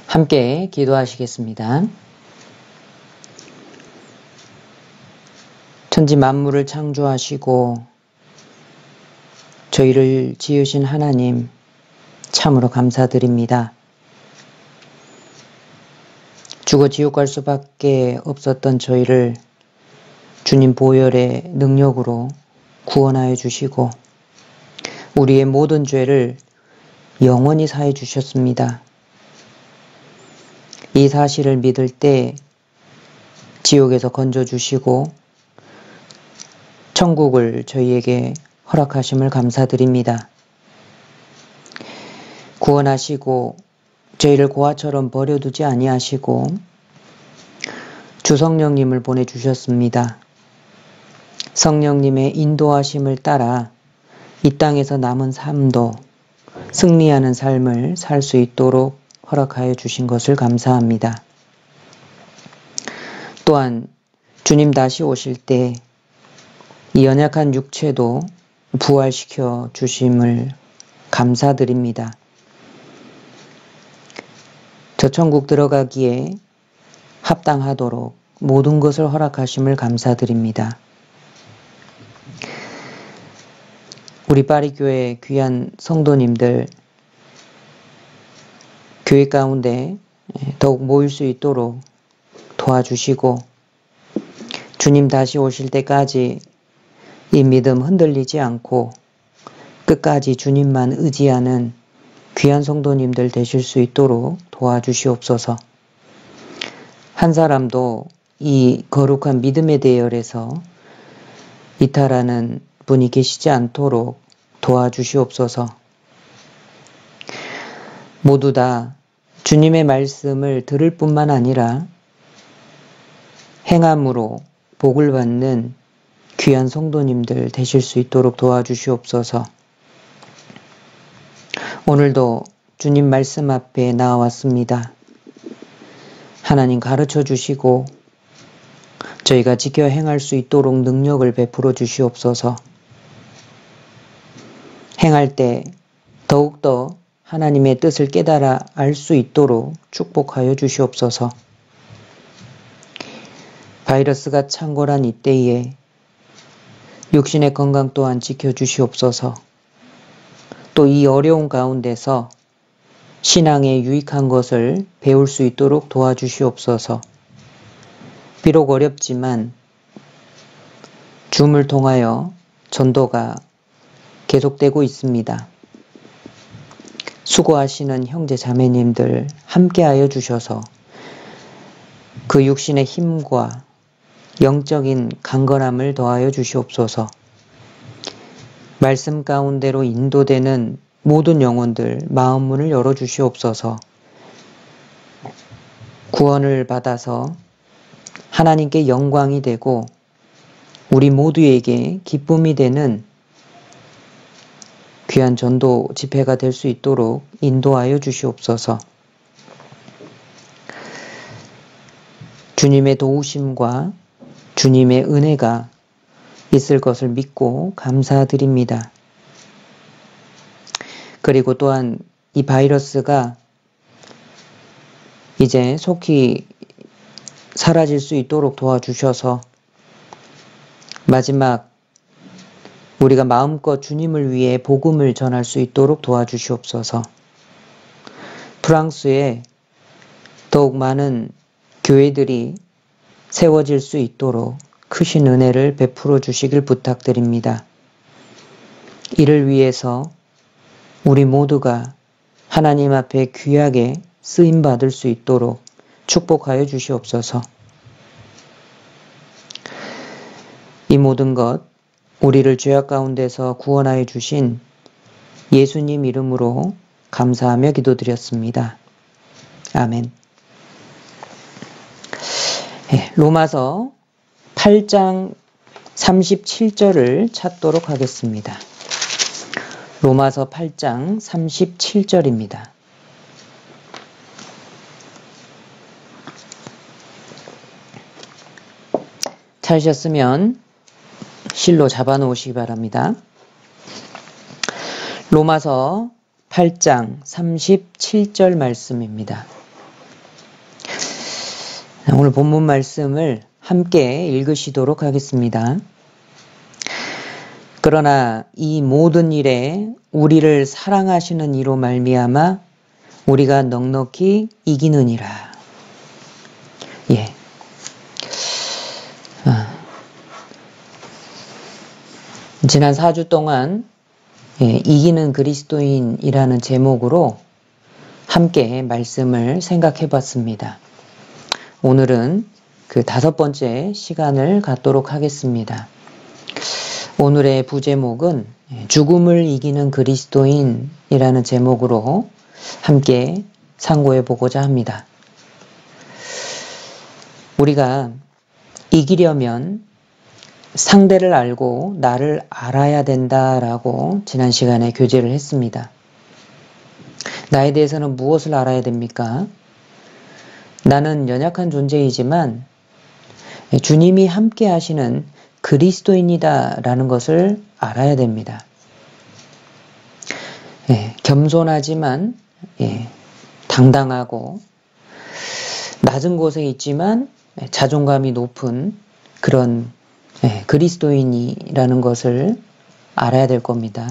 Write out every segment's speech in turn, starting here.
함께 기도하시겠습니다. 천지 만물을 창조하시고 저희를 지으신 하나님 참으로 감사드립니다. 죽어 지옥 갈 수밖에 없었던 저희를 주님 보혈의 능력으로 구원하여 주시고 우리의 모든 죄를 영원히 사해 주셨습니다. 이 사실을 믿을 때 지옥에서 건져주시고 천국을 저희에게 허락하심을 감사드립니다. 구원하시고 저희를 고아처럼 버려두지 아니하시고 주 성령님을 보내주셨습니다. 성령님의 인도하심을 따라 이 땅에서 남은 삶도 승리하는 삶을 살 수 있도록 허락하여 주신 것을 감사합니다. 또한 주님 다시 오실 때 이 연약한 육체도 부활시켜 주심을 감사드립니다. 저 천국 들어가기에 합당하도록 모든 것을 허락하심을 감사드립니다. 우리 파리교회 귀한 성도님들 교회 가운데 더욱 모일 수 있도록 도와주시고 주님 다시 오실 때까지 이 믿음 흔들리지 않고 끝까지 주님만 의지하는 귀한 성도님들 되실 수 있도록 도와주시옵소서. 한 사람도 이 거룩한 믿음의 대열에서 이탈하는 분이 계시지 않도록 도와주시옵소서. 모두 다 주님의 말씀을 들을 뿐만 아니라 행함으로 복을 받는 귀한 성도님들 되실 수 있도록 도와주시옵소서. 오늘도 주님 말씀 앞에 나와왔습니다. 하나님 가르쳐 주시고 저희가 지켜 행할 수 있도록 능력을 베풀어 주시옵소서. 행할 때 더욱더 하나님의 뜻을 깨달아 알 수 있도록 축복하여 주시옵소서. 바이러스가 창궐한 이때에 육신의 건강 또한 지켜주시옵소서. 또 이 어려운 가운데서 신앙에 유익한 것을 배울 수 있도록 도와주시옵소서. 비록 어렵지만 줌을 통하여 전도가 계속되고 있습니다. 수고하시는 형제 자매님들 함께하여 주셔서 그 육신의 힘과 영적인 강건함을 더하여 주시옵소서. 말씀 가운데로 인도되는 모든 영혼들 마음문을 열어주시옵소서. 구원을 받아서 하나님께 영광이 되고 우리 모두에게 기쁨이 되는 귀한 전도 집회가 될 수 있도록 인도하여 주시옵소서. 주님의 도우심과 주님의 은혜가 있을 것을 믿고 감사드립니다. 그리고 또한 이 바이러스가 이제 속히 사라질 수 있도록 도와주셔서 마지막 우리가 마음껏 주님을 위해 복음을 전할 수 있도록 도와주시옵소서. 프랑스에 더욱 많은 교회들이 세워질 수 있도록 크신 은혜를 베풀어 주시길 부탁드립니다. 이를 위해서 우리 모두가 하나님 앞에 귀하게 쓰임받을 수 있도록 축복하여 주시옵소서. 이 모든 것 우리를 죄악 가운데서 구원하여 주신 예수님 이름으로 감사하며 기도드렸습니다. 아멘. 로마서 8장 37절을 찾도록 하겠습니다. 로마서 8장 37절입니다. 찾으셨으면 실로 잡아놓으시기 바랍니다. 로마서 8장 37절 말씀입니다. 오늘 본문 말씀을 함께 읽으시도록 하겠습니다. 그러나 이 모든 일에 우리를 사랑하시는 이로 말미암아 우리가 넉넉히 이기느니라. 예. 지난 4주 동안 이기는 그리스도인이라는 제목으로 함께 말씀을 생각해 봤습니다. 오늘은 그 5번째 시간을 갖도록 하겠습니다. 오늘의 부제목은 죽음을 이기는 그리스도인이라는 제목으로 함께 상고해 보고자 합니다. 우리가 이기려면 상대를 알고 나를 알아야 된다라고 지난 시간에 교제를 했습니다. 나에 대해서는 무엇을 알아야 됩니까? 나는 연약한 존재이지만 주님이 함께 하시는 그리스도인이다라는 것을 알아야 됩니다. 겸손하지만 당당하고 낮은 곳에 있지만 자존감이 높은 그런 그리스도인이라는 것을 알아야 될 겁니다.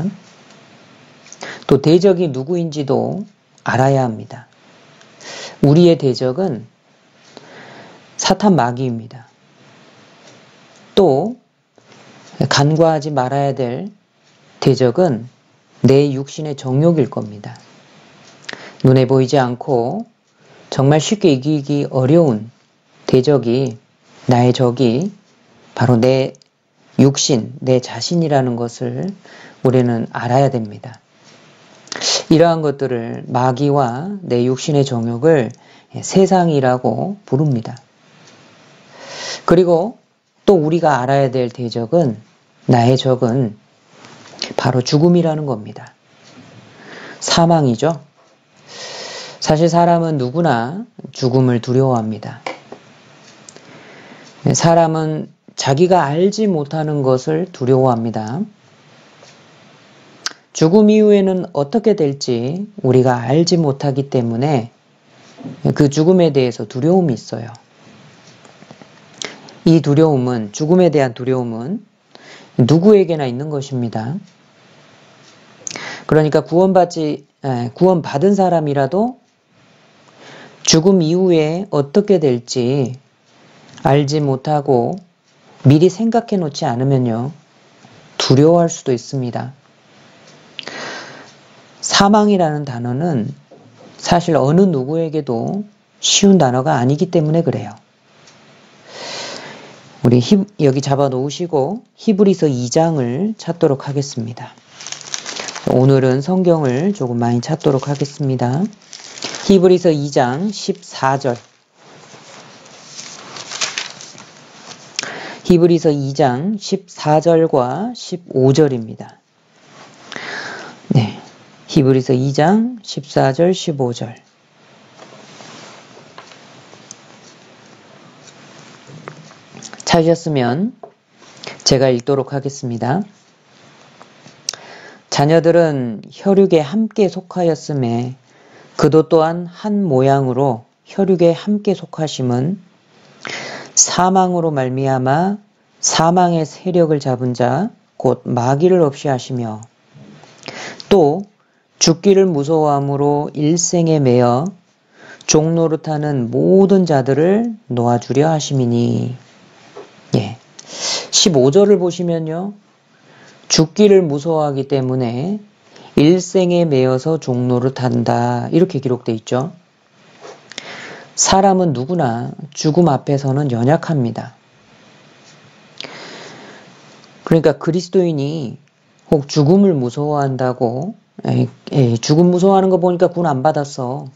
또 대적이 누구인지도 알아야 합니다. 우리의 대적은 사탄 마귀입니다. 또 간과하지 말아야 될 대적은 내 육신의 정욕일 겁니다. 눈에 보이지 않고 정말 쉽게 이기기 어려운 대적이, 나의 적이 바로 내 육신, 내 자신이라는 것을 우리는 알아야 됩니다. 이러한 것들을 마귀와 내 육신의 정욕을 세상이라고 부릅니다. 그리고 또 우리가 알아야 될 대적은, 나의 적은 바로 죽음이라는 겁니다. 사망이죠. 사실 사람은 누구나 죽음을 두려워합니다. 사람은 자기가 알지 못하는 것을 두려워합니다. 죽음 이후에는 어떻게 될지 우리가 알지 못하기 때문에 그 죽음에 대해서 두려움이 있어요. 이 두려움은, 죽음에 대한 두려움은 누구에게나 있는 것입니다. 그러니까 구원받은 사람이라도 죽음 이후에 어떻게 될지 알지 못하고 미리 생각해 놓지 않으면요, 두려워할 수도 있습니다. 사망이라는 단어는 사실 어느 누구에게도 쉬운 단어가 아니기 때문에 그래요. 우리 여기 잡아 놓으시고 히브리서 2장을 찾도록 하겠습니다. 오늘은 성경을 조금 많이 찾도록 하겠습니다. 히브리서 2장 14절. 히브리서 2장 14절과 15절입니다. 네. 히브리서 2장 14절, 15절. 찾으셨으면 제가 읽도록 하겠습니다. 자녀들은 혈육에 함께 속하였음에 그도 또한 한 모양으로 혈육에 함께 속하심은 사망으로 말미암아 사망의 세력을 잡은 자 곧 마귀를 없이 하시며 또 죽기를 무서워함으로 일생에 매여 종노릇하는 모든 자들을 놓아주려 하심이니. 15절을 보시면요, 죽기를 무서워하기 때문에 일생에 매여서 종노릇한다, 이렇게 기록되어 있죠. 사람은 누구나 죽음 앞에서는 연약합니다. 그러니까 그리스도인이 혹 죽음을 무서워한다고, 죽음 무서워하는 거 보니까 구원 안 받았어,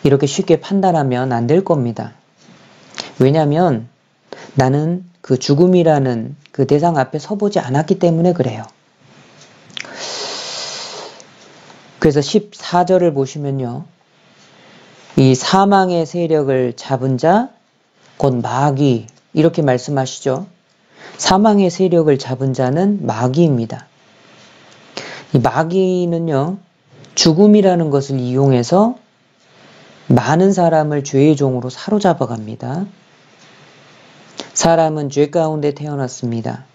이렇게 쉽게 판단하면 안 될 겁니다. 왜냐하면 나는 그 죽음이라는 그 대상 앞에 서보지 않았기 때문에 그래요. 그래서 14절을 보시면요, 이 사망의 세력을 잡은 자, 곧 마귀, 이렇게 말씀하시죠. 사망의 세력을 잡은 자는 마귀입니다. 이 마귀는요, 죽음이라는 것을 이용해서 많은 사람을 죄의 종으로 사로잡아 갑니다. 사람은 죄 가운데 태어났습니다.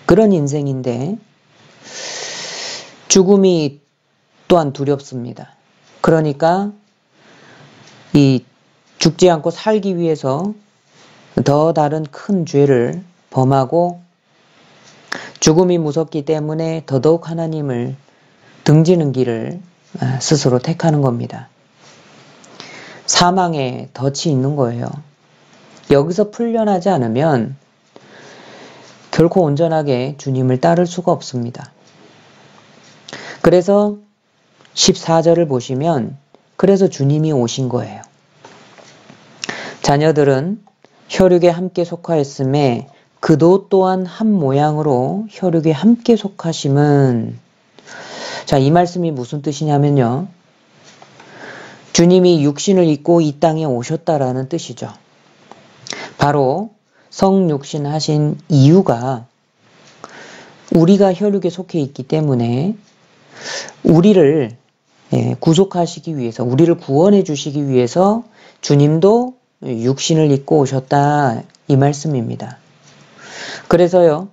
그런 인생인데 죽음이 또한 두렵습니다. 그러니까 이 죽지 않고 살기 위해서 더 다른 큰 죄를 범하고 죽음이 무섭기 때문에 더더욱 하나님을 등지는 길을 스스로 택하는 겁니다. 사망에 덫이 있는 거예요. 여기서 풀려나지 않으면 결코 온전하게 주님을 따를 수가 없습니다. 그래서 14절을 보시면 그래서 주님이 오신 거예요. 자녀들은 혈육에 함께 속하였음에 그도 또한 한 모양으로 혈육에 함께 속하심은, 자, 이 말씀이 무슨 뜻이냐면요. 주님이 육신을 입고 이 땅에 오셨다라는 뜻이죠. 바로 성육신 하신 이유가 우리가 혈육에 속해 있기 때문에 우리를 구속하시기 위해서, 우리를 구원해 주시기 위해서 주님도 육신을 입고 오셨다, 이 말씀입니다. 그래서요,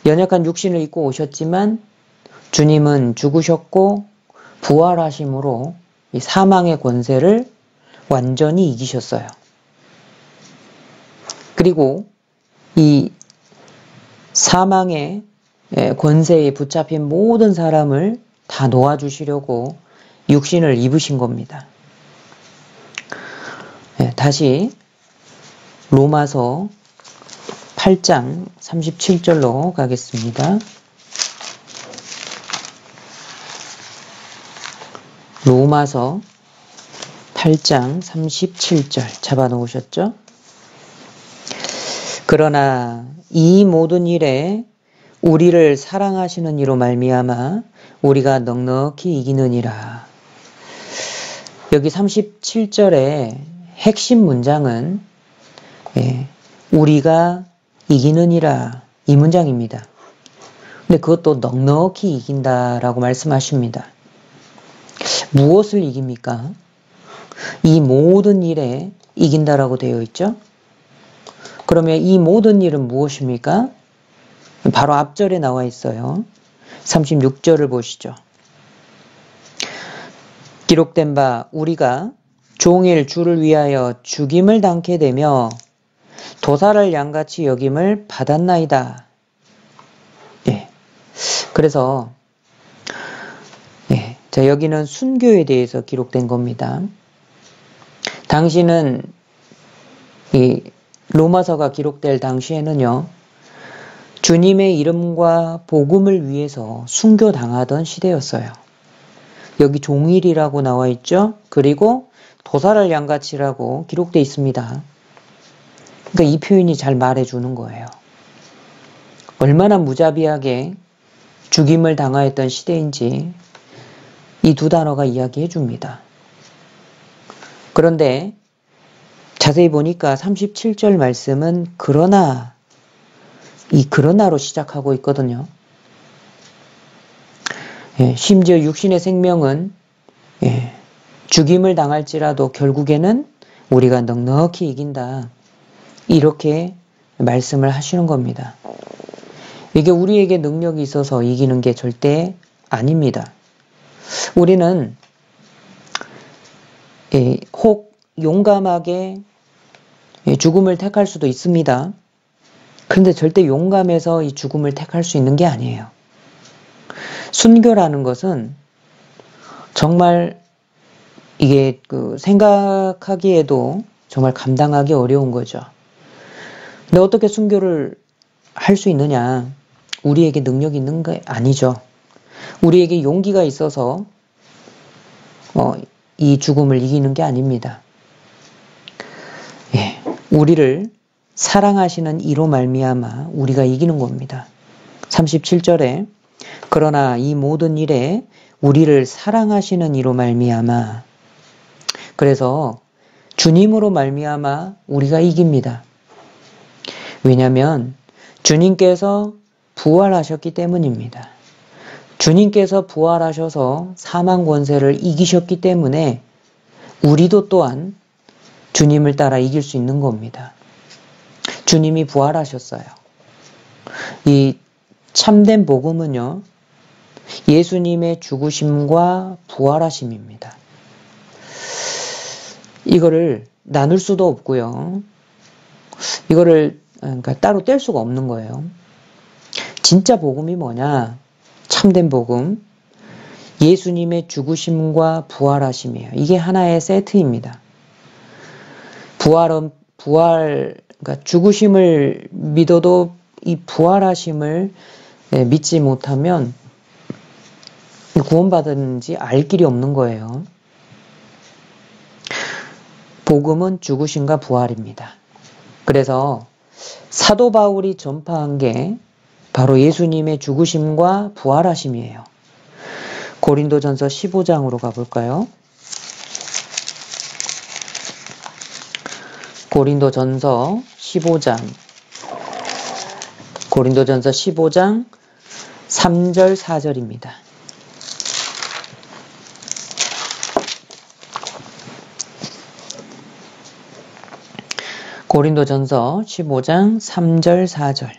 연약한 육신을 입고 오셨지만 주님은 죽으셨고 부활하심으로 이 사망의 권세를 완전히 이기셨어요. 그리고 이 사망의 권세에 붙잡힌 모든 사람을 다 놓아주시려고 육신을 입으신 겁니다. 다시 로마서 8장 37절로 가겠습니다. 로마서 8장 37절 잡아놓으셨죠? 그러나 이 모든 일에 우리를 사랑하시는 이로 말미암아 우리가 넉넉히 이기느니라. 여기 37절의 핵심 문장은 우리가 이기느니라, 이 문장입니다. 근데 그것도 넉넉히 이긴다라고 말씀하십니다. 무엇을 이깁니까? 이 모든 일에 이긴다라고 되어 있죠? 그러면 이 모든 일은 무엇입니까? 바로 앞절에 나와 있어요. 36절을 보시죠. 기록된 바 우리가 종일 주를 위하여 죽임을 당케 되며 도살할 양같이 여김을 받았나이다. 그래서 자, 여기는 순교에 대해서 기록된 겁니다. 당시는 이 로마서가 기록될 당시에는요, 주님의 이름과 복음을 위해서 순교당하던 시대였어요. 여기 종일이라고 나와 있죠? 그리고 도살할 양같이라고 기록되어 있습니다. 그러니까 이 표현이 잘 말해주는 거예요. 얼마나 무자비하게 죽임을 당하였던 시대인지 이 두 단어가 이야기해 줍니다. 그런데 자세히 보니까 37절 말씀은 그러나, 이 그러나로 시작하고 있거든요. 심지어 육신의 생명은 죽임을 당할지라도 결국에는 우리가 넉넉히 이긴다, 이렇게 말씀을 하시는 겁니다. 이게 우리에게 능력이 있어서 이기는 게 절대 아닙니다. 우리는 혹 용감하게 죽음을 택할 수도 있습니다. 그런데 절대 용감해서 이 죽음을 택할 수 있는 게 아니에요. 순교라는 것은 정말 이게 생각하기에도 정말 감당하기 어려운 거죠. 근데 어떻게 순교를 할 수 있느냐? 우리에게 능력이 있는 게 아니죠. 우리에게 용기가 있어서 이 죽음을 이기는 게 아닙니다. 우리를 사랑하시는 이로 말미암아 우리가 이기는 겁니다. 37절에 그러나 이 모든 일에 우리를 사랑하시는 이로 말미암아, 그래서 주님으로 말미암아 우리가 이깁니다. 왜냐하면 주님께서 부활하셨기 때문입니다. 주님께서 부활하셔서 사망 권세를 이기셨기 때문에 우리도 또한 주님을 따라 이길 수 있는 겁니다. 주님이 부활하셨어요. 이 참된 복음은요, 예수님의 죽으심과 부활하심입니다. 이거를 나눌 수도 없고요. 이거를 그러니까 따로 뗄 수가 없는 거예요. 진짜 복음이 뭐냐? 참된 복음. 예수님의 죽으심과 부활하심이에요. 이게 하나의 세트입니다. 그러니까 죽으심을 믿어도 이 부활하심을 믿지 못하면 구원받았는지 알 길이 없는 거예요. 복음은 죽으심과 부활입니다. 그래서 사도 바울이 전파한 게 바로 예수님의 죽으심과 부활하심이에요. 고린도전서 15장으로 가볼까요? 고린도전서 15장 3절 4절입니다. 고린도전서 15장 3절 4절.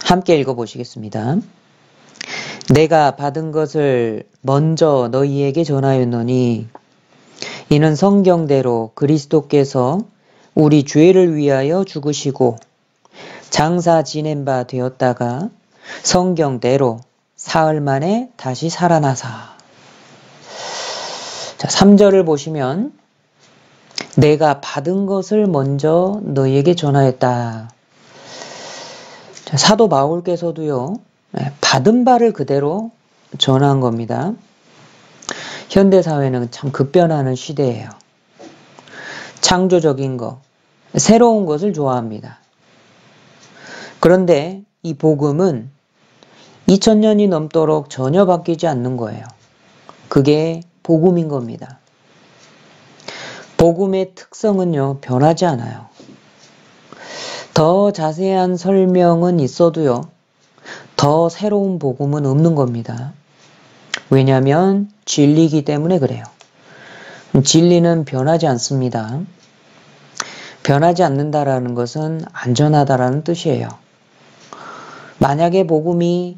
함께 읽어보시겠습니다. 내가 받은 것을 먼저 너희에게 전하였노니 이는 성경대로 그리스도께서 우리 죄를 위하여 죽으시고 장사 지낸 바 되었다가 성경대로 사흘 만에 다시 살아나사. 자, 3절을 보시면 내가 받은 것을 먼저 너희에게 전하였다. 자, 사도 바울께서도요, 받은 바를 그대로 전한 겁니다. 현대사회는 참 급변하는 시대예요. 창조적인 것, 새로운 것을 좋아합니다. 그런데 이 복음은 2000년이 넘도록 전혀 바뀌지 않는 거예요. 그게 복음인 겁니다. 복음의 특성은요, 변하지 않아요. 더 자세한 설명은 있어도요, 더 새로운 복음은 없는 겁니다. 왜냐하면 진리이기 때문에 그래요. 진리는 변하지 않습니다. 변하지 않는다라는 것은 안전하다라는 뜻이에요. 만약에 복음이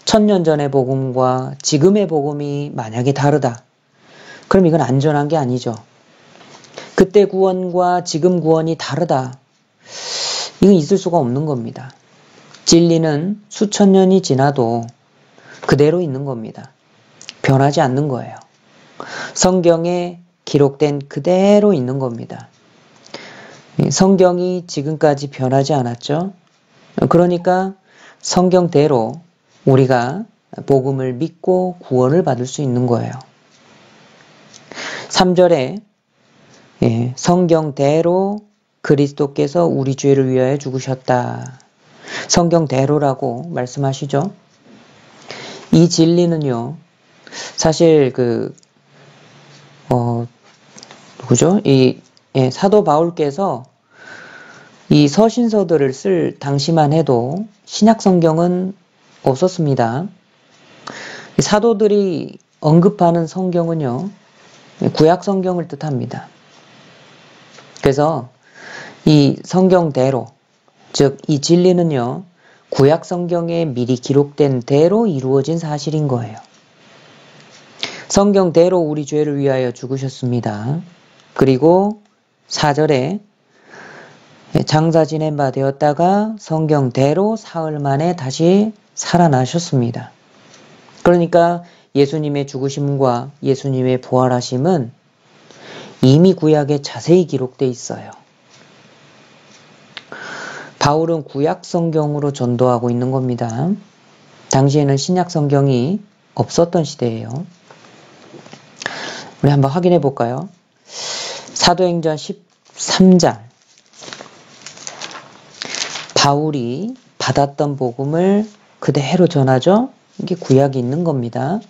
1000년 전의 복음과 지금의 복음이 만약에 다르다. 그럼 이건 안전한 게 아니죠. 그때 구원과 지금 구원이 다르다. 이건 있을 수가 없는 겁니다. 진리는 수천 년이 지나도 그대로 있는 겁니다. 변하지 않는 거예요. 성경에 기록된 그대로 있는 겁니다. 성경이 지금까지 변하지 않았죠. 그러니까 성경대로 우리가 복음을 믿고 구원을 받을 수 있는 거예요. 3절에 성경대로 그리스도께서 우리 죄를 위하여 죽으셨다. 성경대로라고 말씀하시죠. 이 진리는요, 사실 누구죠? 사도 바울께서 이 서신서들을 쓸 당시만 해도 신약 성경은 없었습니다. 사도들이 언급하는 성경은요, 구약 성경을 뜻합니다. 그래서 이 성경대로, 즉 이 진리는요, 구약 성경에 미리 기록된 대로 이루어진 사실인 거예요. 성경대로 우리 죄를 위하여 죽으셨습니다. 그리고 4절에 장사 지낸 바 되었다가 성경대로 사흘 만에 다시 살아나셨습니다. 그러니까 예수님의 죽으심과 예수님의 부활하심은 이미 구약에 자세히 기록되어 있어요. 바울은 구약 성경으로 전도하고 있는 겁니다. 당시에는 신약 성경이 없었던 시대예요. 우리 한번 확인해 볼까요? 사도행전 13장. 바울이 받았던 복음을 그대로 전하죠. 이게 구약이 있는 겁니다.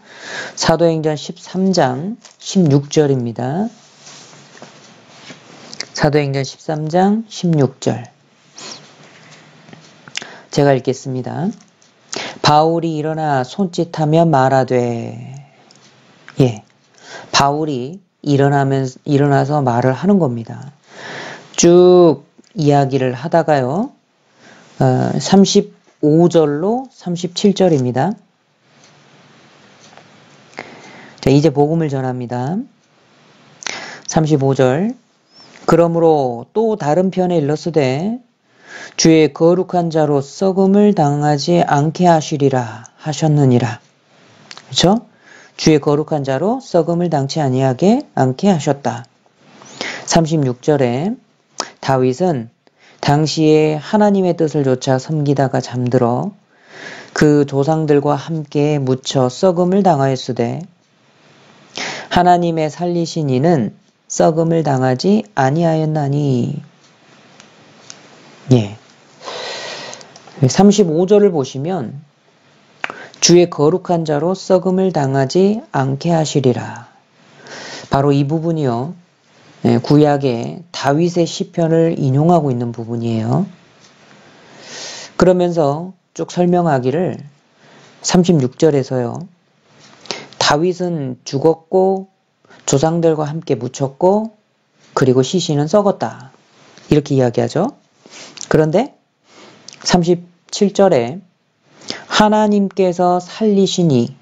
사도행전 13장 16절입니다. 사도행전 13장 16절. 제가 읽겠습니다. 바울이 일어나 손짓하며 말하되, 바울이 일어나서 말을 하는 겁니다. 쭉 이야기를 하다가요. 35절로 37절입니다. 자, 이제 복음을 전합니다. 35절. 그러므로 또 다른 편에 일렀으되 주의 거룩한 자로 썩음을 당하지 않게 하시리라 하셨느니라. 그렇죠? 주의 거룩한 자로 썩음을 당치 아니하게 않게 하셨다. 36절에 다윗은 당시에 하나님의 뜻을 조차 섬기다가 잠들어 그 조상들과 함께 묻혀 썩음을 당하였으되 하나님의 살리신 이는 썩음을 당하지 아니하였나니. 예. 35절을 보시면 주의 거룩한 자로 썩음을 당하지 않게 하시리라. 바로 이 부분이요. 구약의 다윗의 시편을 인용하고 있는 부분이에요. 그러면서 쭉 설명하기를 36절에서요. 다윗은 죽었고 조상들과 함께 묻혔고 그리고 시신은 썩었다. 이렇게 이야기하죠. 그런데 37절에 하나님께서 살리시니,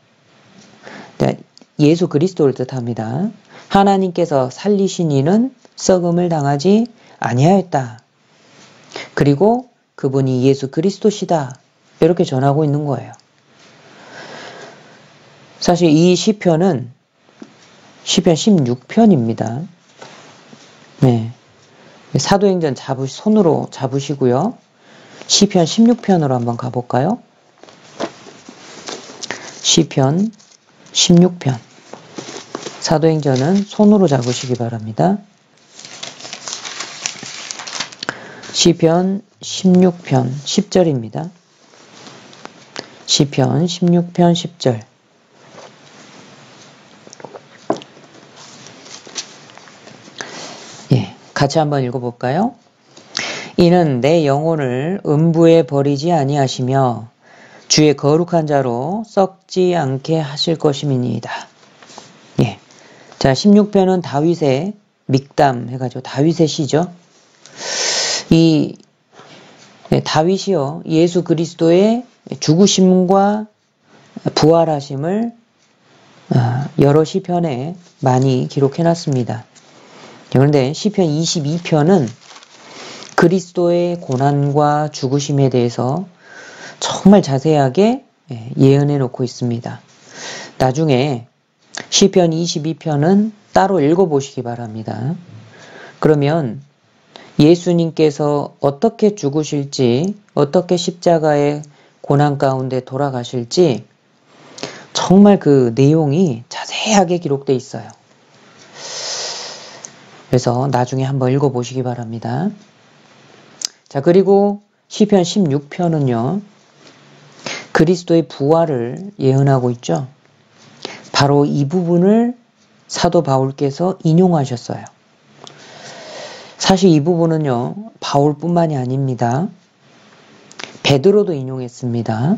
그러니까 예수 그리스도를 뜻합니다. 하나님께서 살리시니는 썩음을 당하지 아니하였다. 그리고 그분이 예수 그리스도시다. 이렇게 전하고 있는 거예요. 사실 이 시편은 시편 16편입니다. 네. 사도행전 손으로 잡으시고요. 시편 16편으로 한번 가볼까요? 시편 16편. 사도행전은 손으로 잡으시기 바랍니다. 시편 16편 10절입니다. 시편 16편 10절. 예, 같이 한번 읽어볼까요? 이는 내 영혼을 음부에 버리지 아니하시며 주의 거룩한 자로 썩지 않게 하실 것임이니이다. 예. 자, 16편은 다윗의 믹담 해가지고 다윗의 시죠. 이 다윗이요, 예수 그리스도의 죽으심과 부활하심을 여러 시편에 많이 기록해놨습니다. 그런데 시편 22편은 그리스도의 고난과 죽으심에 대해서 정말 자세하게 예언해 놓고 있습니다. 나중에 시편 22편은 따로 읽어보시기 바랍니다. 그러면 예수님께서 어떻게 죽으실지, 어떻게 십자가의 고난 가운데 돌아가실지 정말 그 내용이 자세하게 기록되어 있어요. 그래서 나중에 한번 읽어보시기 바랍니다. 자, 그리고 시편 16편은요. 그리스도의 부활을 예언하고 있죠. 바로 이 부분을 사도 바울께서 인용하셨어요. 사실 이 부분은요. 바울뿐만이 아닙니다. 베드로도 인용했습니다.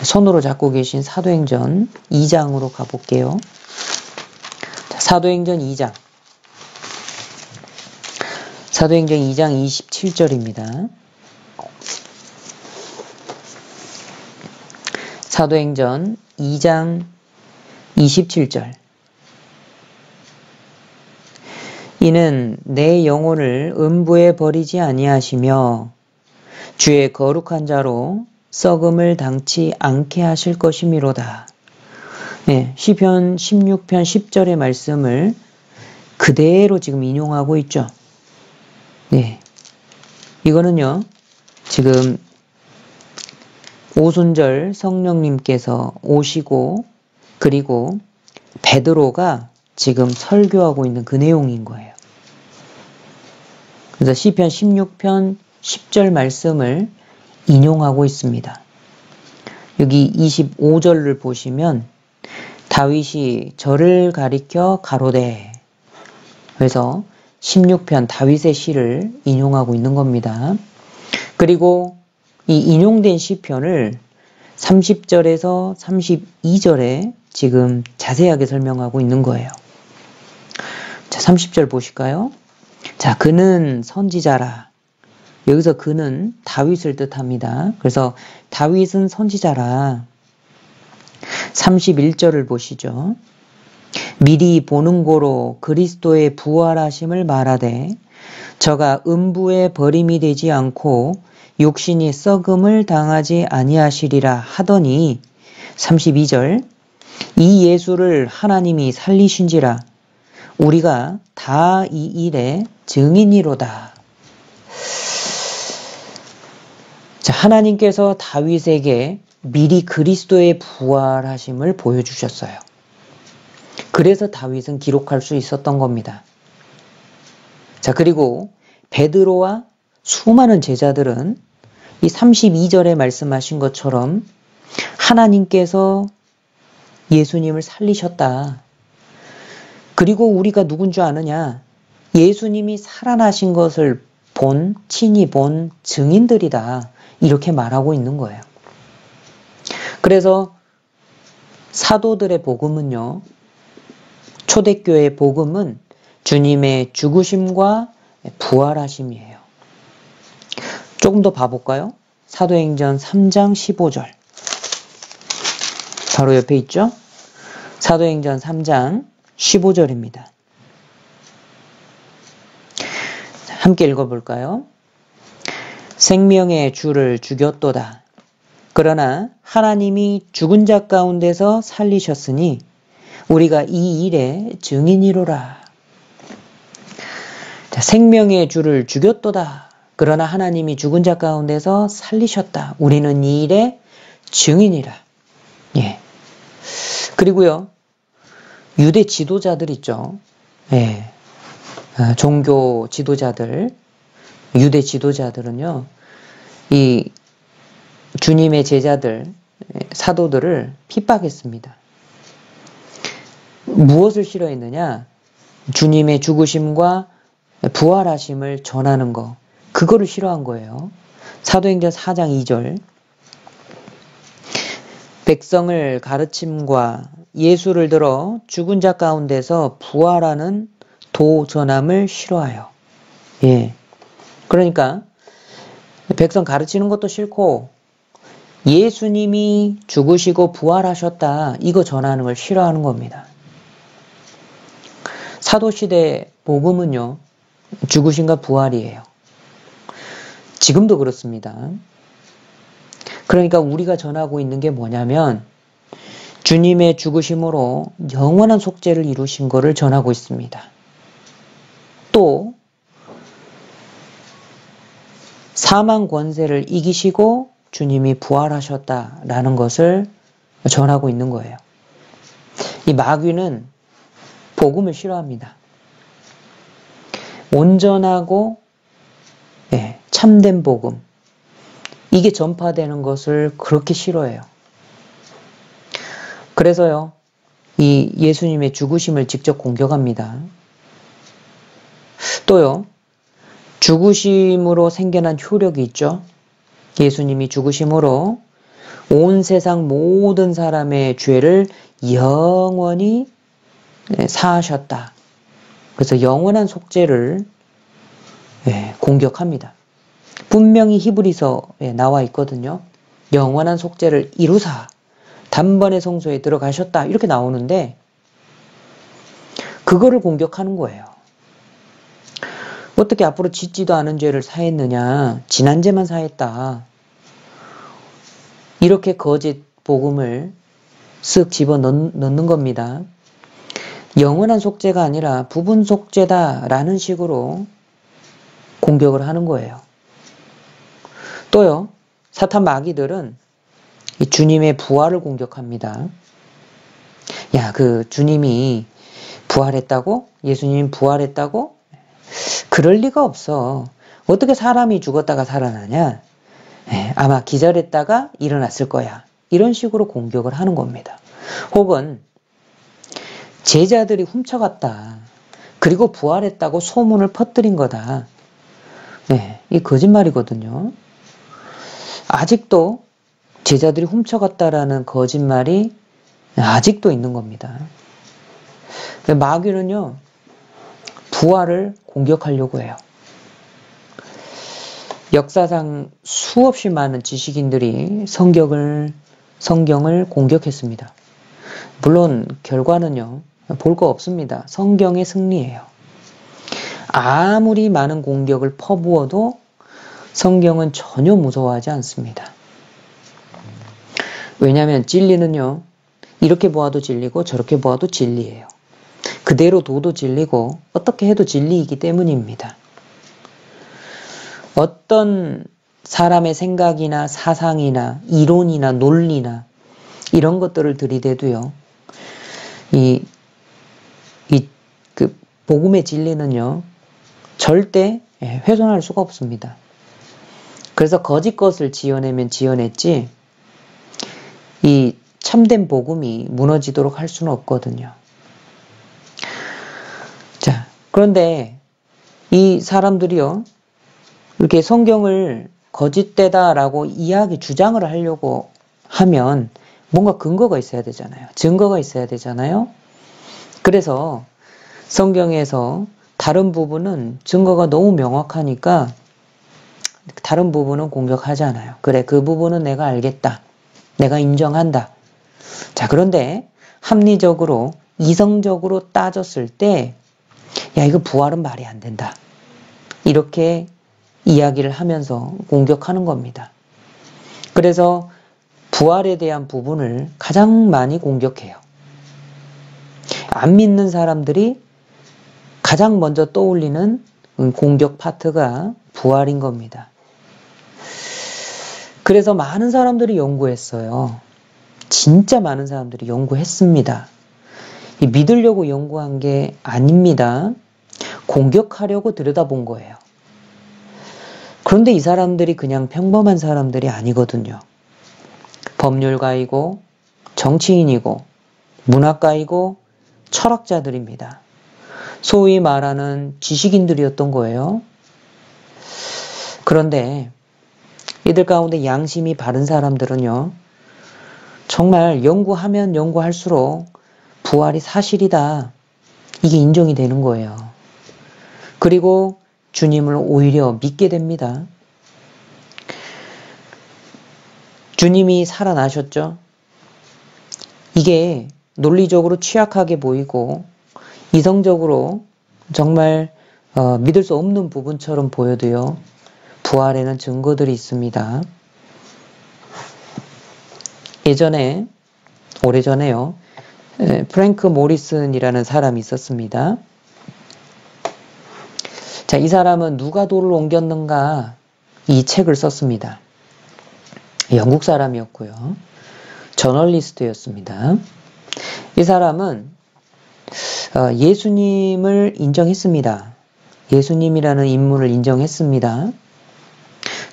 손으로 잡고 계신 사도행전 2장으로 가볼게요. 자, 사도행전 2장. 사도행전 2장 27절입니다. 사도행전 2장 27절. 이는 내 영혼을 음부에 버리지 아니하시며 주의 거룩한 자로 썩음을 당치 않게 하실 것이미로다. 네, 시편 16편 10절의 말씀을 그대로 지금 인용하고 있죠. 네, 이거는요, 지금 오순절 성령님께서 오시고 그리고 베드로가 지금 설교하고 있는 그 내용인 거예요. 그래서 시편 16편 10절 말씀을 인용하고 있습니다. 여기 25절을 보시면 다윗이 저를 가리켜 가로되, 그래서 16편 다윗의 시를 인용하고 있는 겁니다. 그리고 이 인용된 시편을 30절에서 32절에 지금 자세하게 설명하고 있는 거예요. 30절 보실까요? 자, 그는 선지자라. 여기서 그는 다윗을 뜻합니다. 그래서 다윗은 선지자라. 31절을 보시죠. 미리 보는 고로 그리스도의 부활하심을 말하되 저가 음부에 버림이 되지 않고 육신이 썩음을 당하지 아니하시리라 하더니 32절 이 예수를 하나님이 살리신지라 우리가 다 이 일의 증인이로다. 자, 하나님께서 다윗에게 미리 그리스도의 부활하심을 보여주셨어요. 그래서 다윗은 기록할 수 있었던 겁니다. 자, 그리고 베드로와 수많은 제자들은 이 32절에 말씀하신 것처럼 하나님께서 예수님을 살리셨다. 그리고 우리가 누군 줄 아느냐? 예수님이 살아나신 것을 친히 본 증인들이다. 이렇게 말하고 있는 거예요. 그래서 사도들의 복음은요, 초대교회의 복음은 주님의 죽으심과 부활하심이에요. 조금 더 봐볼까요? 사도행전 3장 15절. 바로 옆에 있죠? 사도행전 3장 15절입니다. 함께 읽어볼까요? 생명의 주를 죽였도다. 그러나 하나님이 죽은 자 가운데서 살리셨으니 우리가 이 일의 증인이로라. 자, 생명의 주를 죽였도다. 그러나 하나님이 죽은 자 가운데서 살리셨다. 우리는 이 일의 증인이라. 예. 그리고요, 유대 지도자들 있죠. 예. 종교 지도자들, 유대 지도자들은요, 이 주님의 제자들, 사도들을 핍박했습니다. 무엇을 싫어했느냐? 주님의 죽으심과 부활하심을 전하는 거, 그거를 싫어한 거예요. 사도행전 4장 2절. 백성을 가르침과 예수를 들어 죽은 자 가운데서 부활하는 도 전함을 싫어하여. 예. 그러니까 백성 가르치는 것도 싫고 예수님이 죽으시고 부활하셨다. 이거 전하는 걸 싫어하는 겁니다. 사도시대 복음은요, 죽으심과 부활이에요. 지금도 그렇습니다. 그러니까 우리가 전하고 있는 게 뭐냐면 주님의 죽으심으로 영원한 속죄를 이루신 것을 전하고 있습니다. 또 사망 권세를 이기시고 주님이 부활하셨다라는 것을 전하고 있는 거예요. 이 마귀는 복음을 싫어합니다. 온전하고 참된 복음, 이게 전파되는 것을 그렇게 싫어해요. 그래서요, 이 예수님의 죽으심을 직접 공격합니다. 또요, 죽으심으로 생겨난 효력이 있죠. 예수님이 죽으심으로 온 세상 모든 사람의 죄를 영원히 사하셨다. 그래서 영원한 속죄를 공격합니다. 분명히 히브리서에 나와 있거든요. 영원한 속죄를 이루사 단번에 성소에 들어가셨다. 이렇게 나오는데 그거를 공격하는 거예요. 어떻게 앞으로 짓지도 않은 죄를 사했느냐. 지난 죄만 사했다. 이렇게 거짓 복음을 쓱 집어넣는 겁니다. 영원한 속죄가 아니라 부분 속죄다라는 식으로 공격을 하는 거예요. 또요, 사탄 마귀들은 이 주님의 부활을 공격합니다. 야, 그 주님이 부활했다고? 예수님이 부활했다고? 그럴 리가 없어. 어떻게 사람이 죽었다가 살아나냐? 아마 기절했다가 일어났을 거야. 이런 식으로 공격을 하는 겁니다. 혹은 제자들이 훔쳐갔다. 그리고 부활했다고 소문을 퍼뜨린 거다. 이 거짓말이거든요. 아직도 제자들이 훔쳐갔다라는 거짓말이 아직도 있는 겁니다. 마귀는요, 부활을 공격하려고 해요. 역사상 수없이 많은 지식인들이 성경을 공격했습니다. 물론 결과는요, 볼 거 없습니다. 성경의 승리예요. 아무리 많은 공격을 퍼부어도 성경은 전혀 무서워하지 않습니다. 왜냐하면 진리는요, 이렇게 보아도 진리고 저렇게 보아도 진리예요. 그대로 둬도 진리고 어떻게 해도 진리이기 때문입니다. 어떤 사람의 생각이나 사상이나 이론이나 논리나 이런 것들을 들이대도요, 그 복음의 진리는요, 절대 훼손할 수가 없습니다. 그래서 거짓 것을 지어내면 지어냈지, 이 참된 복음이 무너지도록 할 수는 없거든요. 자, 그런데 이 사람들이요, 이렇게 성경을 거짓되다라고 주장을 하려고 하면 뭔가 근거가 있어야 되잖아요. 증거가 있어야 되잖아요. 그래서 성경에서 다른 부분은 증거가 너무 명확하니까 다른 부분은 공격하지 않아요. 그래, 그 부분은 내가 알겠다. 내가 인정한다. 자, 그런데 합리적으로, 이성적으로 따졌을 때, 야, 이거 부활은 말이 안 된다. 이렇게 이야기를 하면서 공격하는 겁니다. 그래서 부활에 대한 부분을 가장 많이 공격해요. 안 믿는 사람들이 가장 먼저 떠올리는 공격 파트가 부활인 겁니다. 그래서 많은 사람들이 연구했어요. 진짜 많은 사람들이 연구했습니다. 믿으려고 연구한 게 아닙니다. 공격하려고 들여다본 거예요. 그런데 이 사람들이 그냥 평범한 사람들이 아니거든요. 법률가이고 정치인이고 문학가이고 철학자들입니다. 소위 말하는 지식인들이었던 거예요. 그런데 이들 가운데 양심이 바른 사람들은요, 정말 연구하면 연구할수록 부활이 사실이다. 이게 인정이 되는 거예요. 그리고 주님을 오히려 믿게 됩니다. 주님이 살아나셨죠? 이게 논리적으로 취약하게 보이고 이성적으로 정말 믿을 수 없는 부분처럼 보여도요, 부활에는 증거들이 있습니다. 오래전에요, 프랭크 모리슨이라는 사람이 있었습니다. 자, 이 사람은 누가 돌을 옮겼는가 이 책을 썼습니다. 영국 사람이었고요. 저널리스트였습니다. 이 사람은 예수님을 인정했습니다. 예수님이라는 인물을 인정했습니다.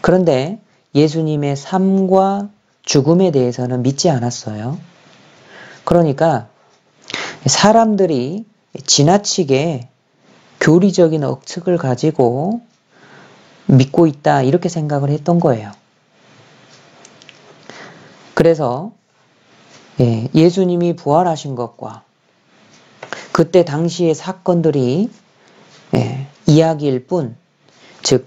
그런데 예수님의 삶과 죽음에 대해서는 믿지 않았어요. 그러니까 사람들이 지나치게 교리적인 억측을 가지고 믿고 있다, 이렇게 생각을 했던 거예요. 그래서 예수님이 부활하신 것과 그때 당시의 사건들이 이야기일 뿐, 즉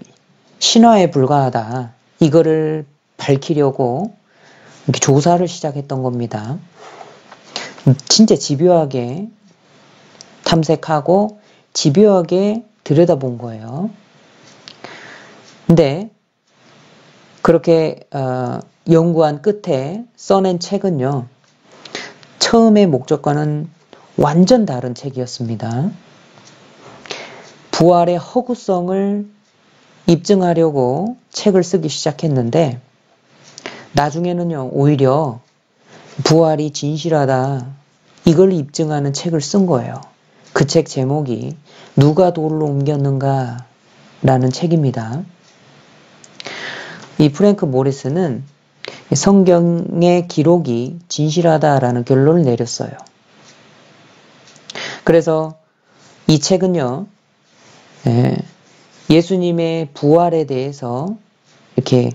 신화에 불과하다, 이거를 밝히려고 이렇게 조사를 시작했던 겁니다. 진짜 집요하게 탐색하고 집요하게 들여다본 거예요. 근데 그렇게 연구한 끝에 써낸 책은요, 처음의 목적과는 완전 다른 책이었습니다. 부활의 허구성을 입증하려고 책을 쓰기 시작했는데, 나중에는요, 오히려 부활이 진실하다, 이걸 입증하는 책을 쓴 거예요. 그 책 제목이 누가 돌을 옮겼는가 라는 책입니다. 이 프랭크 모리스는 성경의 기록이 진실하다라는 결론을 내렸어요. 그래서 이 책은요, 예수님의 부활에 대해서 이렇게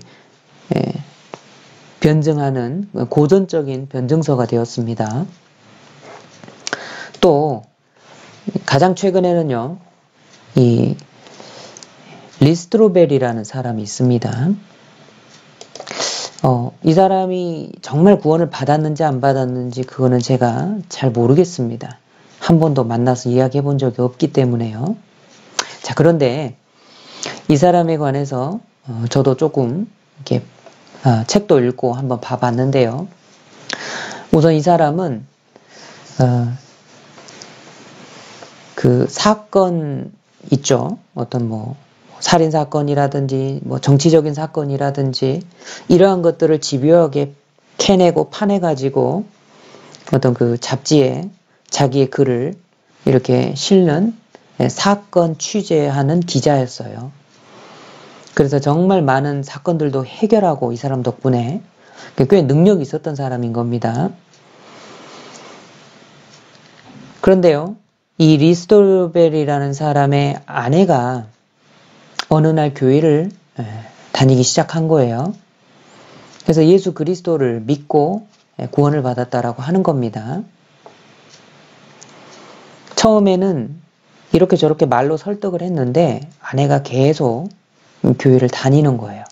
변증하는 고전적인 변증서가 되었습니다. 또 가장 최근에는요, 이 리스트로벨이라는 사람이 있습니다. 이 사람이 정말 구원을 받았는지 안 받았는지 그거는 제가 잘 모르겠습니다. 한 번도 만나서 이야기해 본 적이 없기 때문에요. 자, 그런데 이 사람에 관해서 저도 조금 이렇게 책도 읽고 한번 봐봤는데요. 우선 이 사람은 그 사건 있죠. 어떤 뭐 살인 사건이라든지 뭐 정치적인 사건이라든지 이러한 것들을 집요하게 캐내고 파내가지고 어떤 그 잡지에 자기의 글을 이렇게 실는 사건 취재하는 기자였어요. 그래서 정말 많은 사건들도 해결하고 이 사람 덕분에 꽤 능력이 있었던 사람인 겁니다. 그런데요, 이 리스토벨이라는 사람의 아내가 어느 날 교회를 다니기 시작한 거예요. 그래서 예수 그리스도를 믿고 구원을 받았다라고 하는 겁니다. 처음에는 이렇게 저렇게 말로 설득을 했는데 아내가 계속 교회를 다니는 거예요.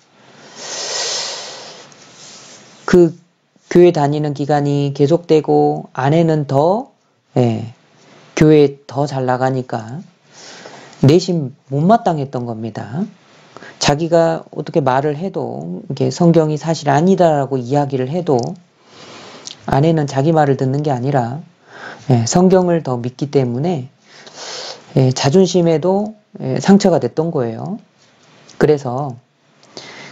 그 교회 다니는 기간이 계속되고 아내는 더 교회에 더 잘 나가니까 내심 못마땅했던 겁니다. 자기가 어떻게 말을 해도 이게 성경이 사실 아니다라고 이야기를 해도 아내는 자기 말을 듣는 게 아니라 성경을 더 믿기 때문에 자존심에도 상처가 됐던 거예요. 그래서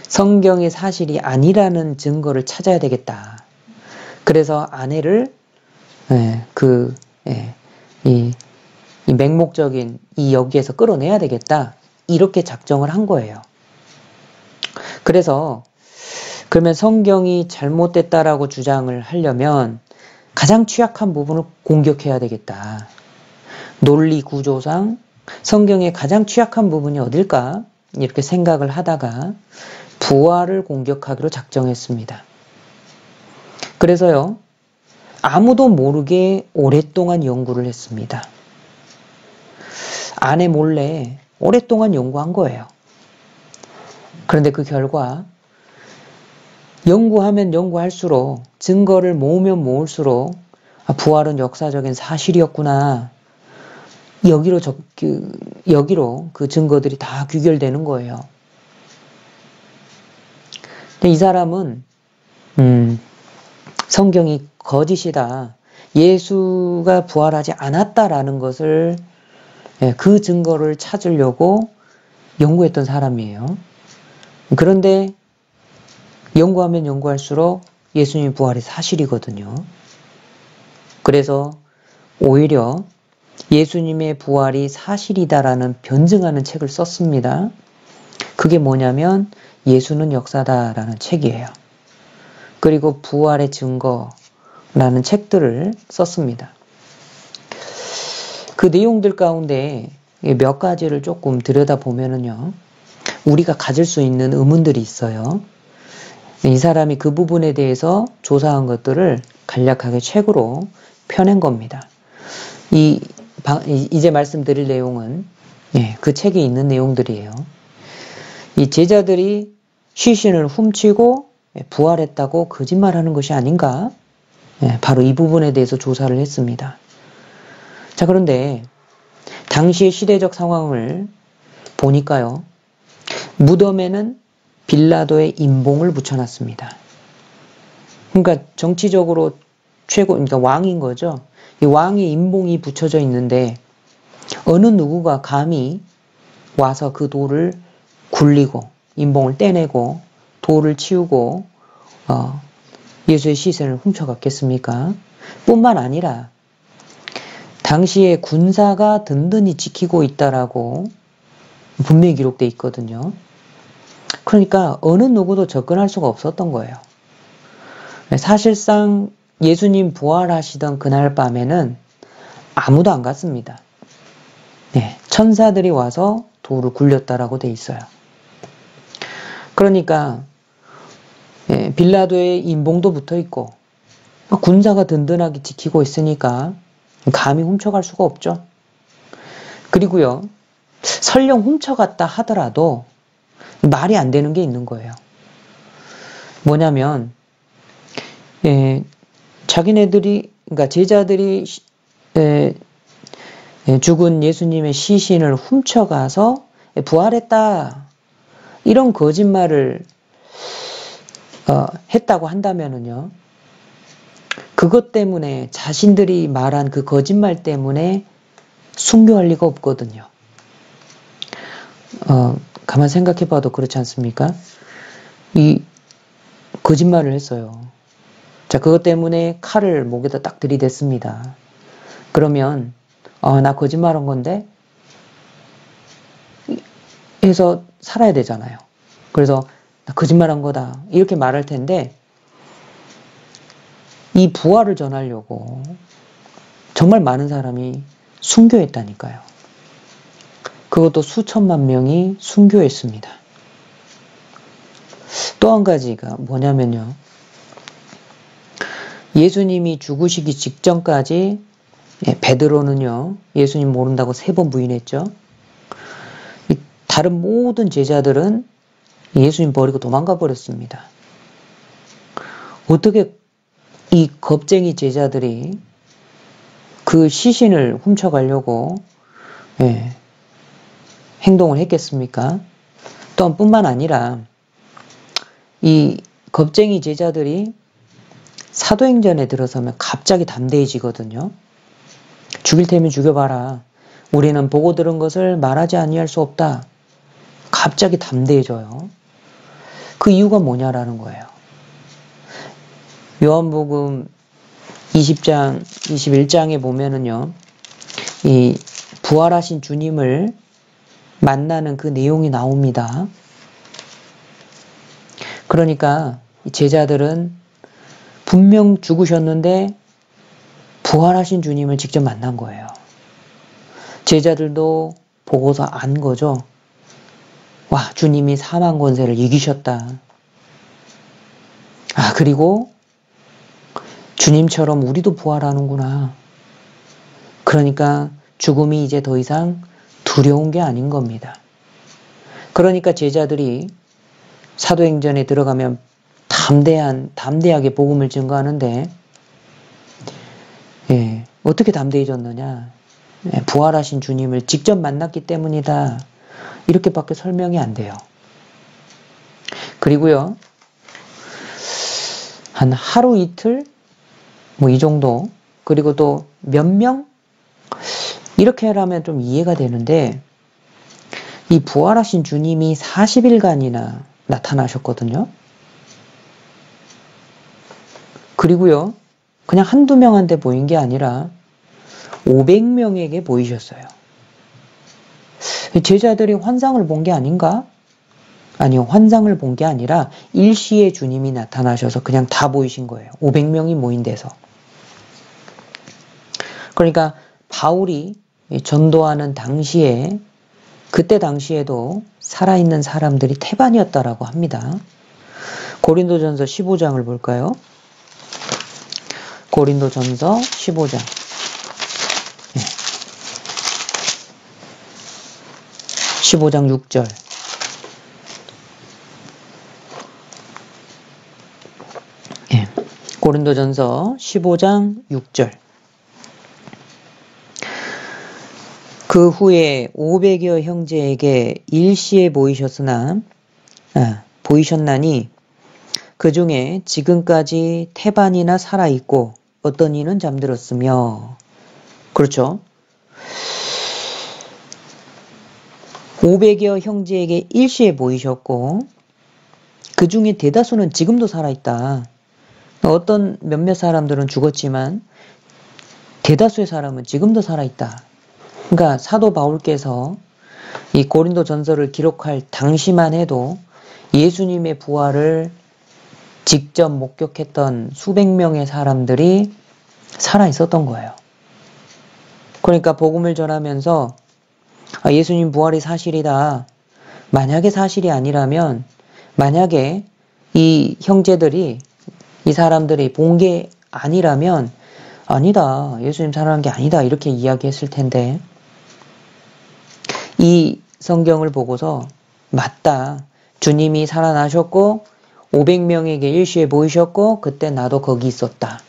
성경이 사실이 아니라는 증거를 찾아야 되겠다. 그래서 아내를 이 맹목적인 이 여기에서 끌어내야 되겠다. 이렇게 작정을 한 거예요. 그래서 그러면 성경이 잘못됐다라고 주장을 하려면 가장 취약한 부분을 공격해야 되겠다. 논리 구조상 성경의 가장 취약한 부분이 어딜까? 이렇게 생각을 하다가 부활을 공격하기로 작정했습니다. 그래서요, 아무도 모르게 오랫동안 연구를 했습니다. 아내 몰래 오랫동안 연구한 거예요. 그런데 그 결과 연구하면 연구할수록 증거를 모으면 모을수록 부활은 역사적인 사실이었구나. 여기로 그 증거들이 다 귀결되는 거예요. 근데 이 사람은 성경이 거짓이다. 예수가 부활하지 않았다라는 것을 그 증거를 찾으려고 연구했던 사람이에요. 그런데 연구하면 연구할수록 예수님의 부활이 사실이거든요. 그래서 오히려 예수님의 부활이 사실이다라는 변증하는 책을 썼습니다. 그게 뭐냐면 예수는 역사다라는 책이에요. 그리고 부활의 증거라는 책들을 썼습니다. 그 내용들 가운데 몇 가지를 조금 들여다보면은요, 우리가 가질 수 있는 의문들이 있어요. 이 사람이 그 부분에 대해서 조사한 것들을 간략하게 책으로 펴낸 겁니다. 이제 말씀드릴 내용은 그 책에 있는 내용들이에요. 이 제자들이 시신을 훔치고 부활했다고 거짓말하는 것이 아닌가? 바로 이 부분에 대해서 조사를 했습니다. 자, 그런데 당시의 시대적 상황을 보니까요, 무덤에는 빌라도의 인봉을 붙여놨습니다. 그러니까 정치적으로 그러니까 왕인 거죠. 이 왕의 인봉이 붙여져 있는데 어느 누구가 감히 와서 그 돌을 굴리고 인봉을 떼내고 돌을 치우고 예수의 시신을 훔쳐갔겠습니까? 뿐만 아니라 당시에 군사가 든든히 지키고 있다라고 분명히 기록되어 있거든요. 그러니까 어느 누구도 접근할 수가 없었던 거예요. 사실상 예수님 부활하시던 그날 밤에는 아무도 안 갔습니다. 천사들이 와서 돌을 굴렸다라고 돼 있어요. 그러니까 빌라도의 인봉도 붙어 있고 군사가 든든하게 지키고 있으니까 감히 훔쳐갈 수가 없죠. 그리고요, 설령 훔쳐갔다 하더라도 말이 안 되는 게 있는 거예요. 뭐냐면 자기네들이, 그러니까 제자들이 죽은 예수님의 시신을 훔쳐가서 부활했다, 이런 거짓말을 했다고 한다면은요, 그것 때문에, 자신들이 말한 그 거짓말 때문에 순교할 리가 없거든요. 가만 생각해 봐도 그렇지 않습니까? 이 거짓말을 했어요. 자, 그것 때문에 칼을 목에다 딱 들이댔습니다. 그러면 나 거짓말한 건데 해서 살아야 되잖아요. 그래서 나 거짓말한 거다, 이렇게 말할 텐데, 이 부활을 전하려고 정말 많은 사람이 순교했다니까요. 그것도 수천만 명이 순교했습니다. 또 한 가지가 뭐냐면요, 예수님이 죽으시기 직전까지 베드로는요, 예수님 모른다고 3번 부인했죠. 다른 모든 제자들은 예수님 버리고 도망가 버렸습니다. 어떻게 이 겁쟁이 제자들이 그 시신을 훔쳐가려고 행동을 했겠습니까? 또한 뿐만 아니라 이 겁쟁이 제자들이 사도행전에 들어서면 갑자기 담대해지거든요. 죽일 테면 죽여봐라. 우리는 보고 들은 것을 말하지 아니할 수 없다. 갑자기 담대해져요. 그 이유가 뭐냐라는 거예요. 요한복음 20장, 21장에 보면은요, 이 부활하신 주님을 만나는 그 내용이 나옵니다. 그러니까 제자들은 분명 죽으셨는데 부활하신 주님을 직접 만난 거예요. 제자들도 보고서 안 거죠. 와, 주님이 사망 권세를 이기셨다. 그리고 주님처럼 우리도 부활하는구나. 그러니까 죽음이 이제 더 이상 두려운 게 아닌 겁니다. 그러니까 제자들이 사도행전에 들어가면 담대하게 복음을 증거하는데, 어떻게 담대해졌느냐? 부활하신 주님을 직접 만났기 때문이다. 이렇게밖에 설명이 안 돼요. 그리고요, 한 하루 이틀? 이 정도? 그리고 또 몇 명? 이렇게 하면 좀 이해가 되는데, 이 부활하신 주님이 40일간이나 나타나셨거든요. 그리고요, 그냥 한두 명한테 보인 게 아니라 500명에게 보이셨어요. 제자들이 환상을 본 게 아닌가? 아니요, 환상을 본 게 아니라 일시에 주님이 나타나셔서 그냥 다 보이신 거예요. 500명이 모인 데서. 그러니까 바울이 전도하는 당시에, 그때 당시에도 살아있는 사람들이 태반이었다라고 합니다. 고린도전서 15장을 볼까요? 고린도전서 15장. 15장 6절. 고린도전서 15장 6절. 그 후에 500여 형제에게 일시에 보이셨나니 그 중에 지금까지 태반이나 살아있고 어떤 이는 잠들었으며. 그렇죠. 500여 형제에게 일시에 보이셨고 그 중에 대다수는 지금도 살아있다. 어떤 몇몇 사람들은 죽었지만 대다수의 사람은 지금도 살아있다. 그러니까 사도 바울께서 이 고린도 전서를 기록할 당시만 해도 예수님의 부활을 직접 목격했던 수백 명의 사람들이 살아있었던 거예요. 그러니까 복음을 전하면서 예수님 부활이 사실이다. 만약에 사실이 아니라면, 만약에 이 형제들이, 이 사람들이 본 게 아니라면, 아니다, 예수님 살아난 게 아니다, 이렇게 이야기했을 텐데, 이 성경을 보고서 맞다. 주님이 살아나셨고 500명에게 일시에 보이셨고 그때 나도 거기 있었다.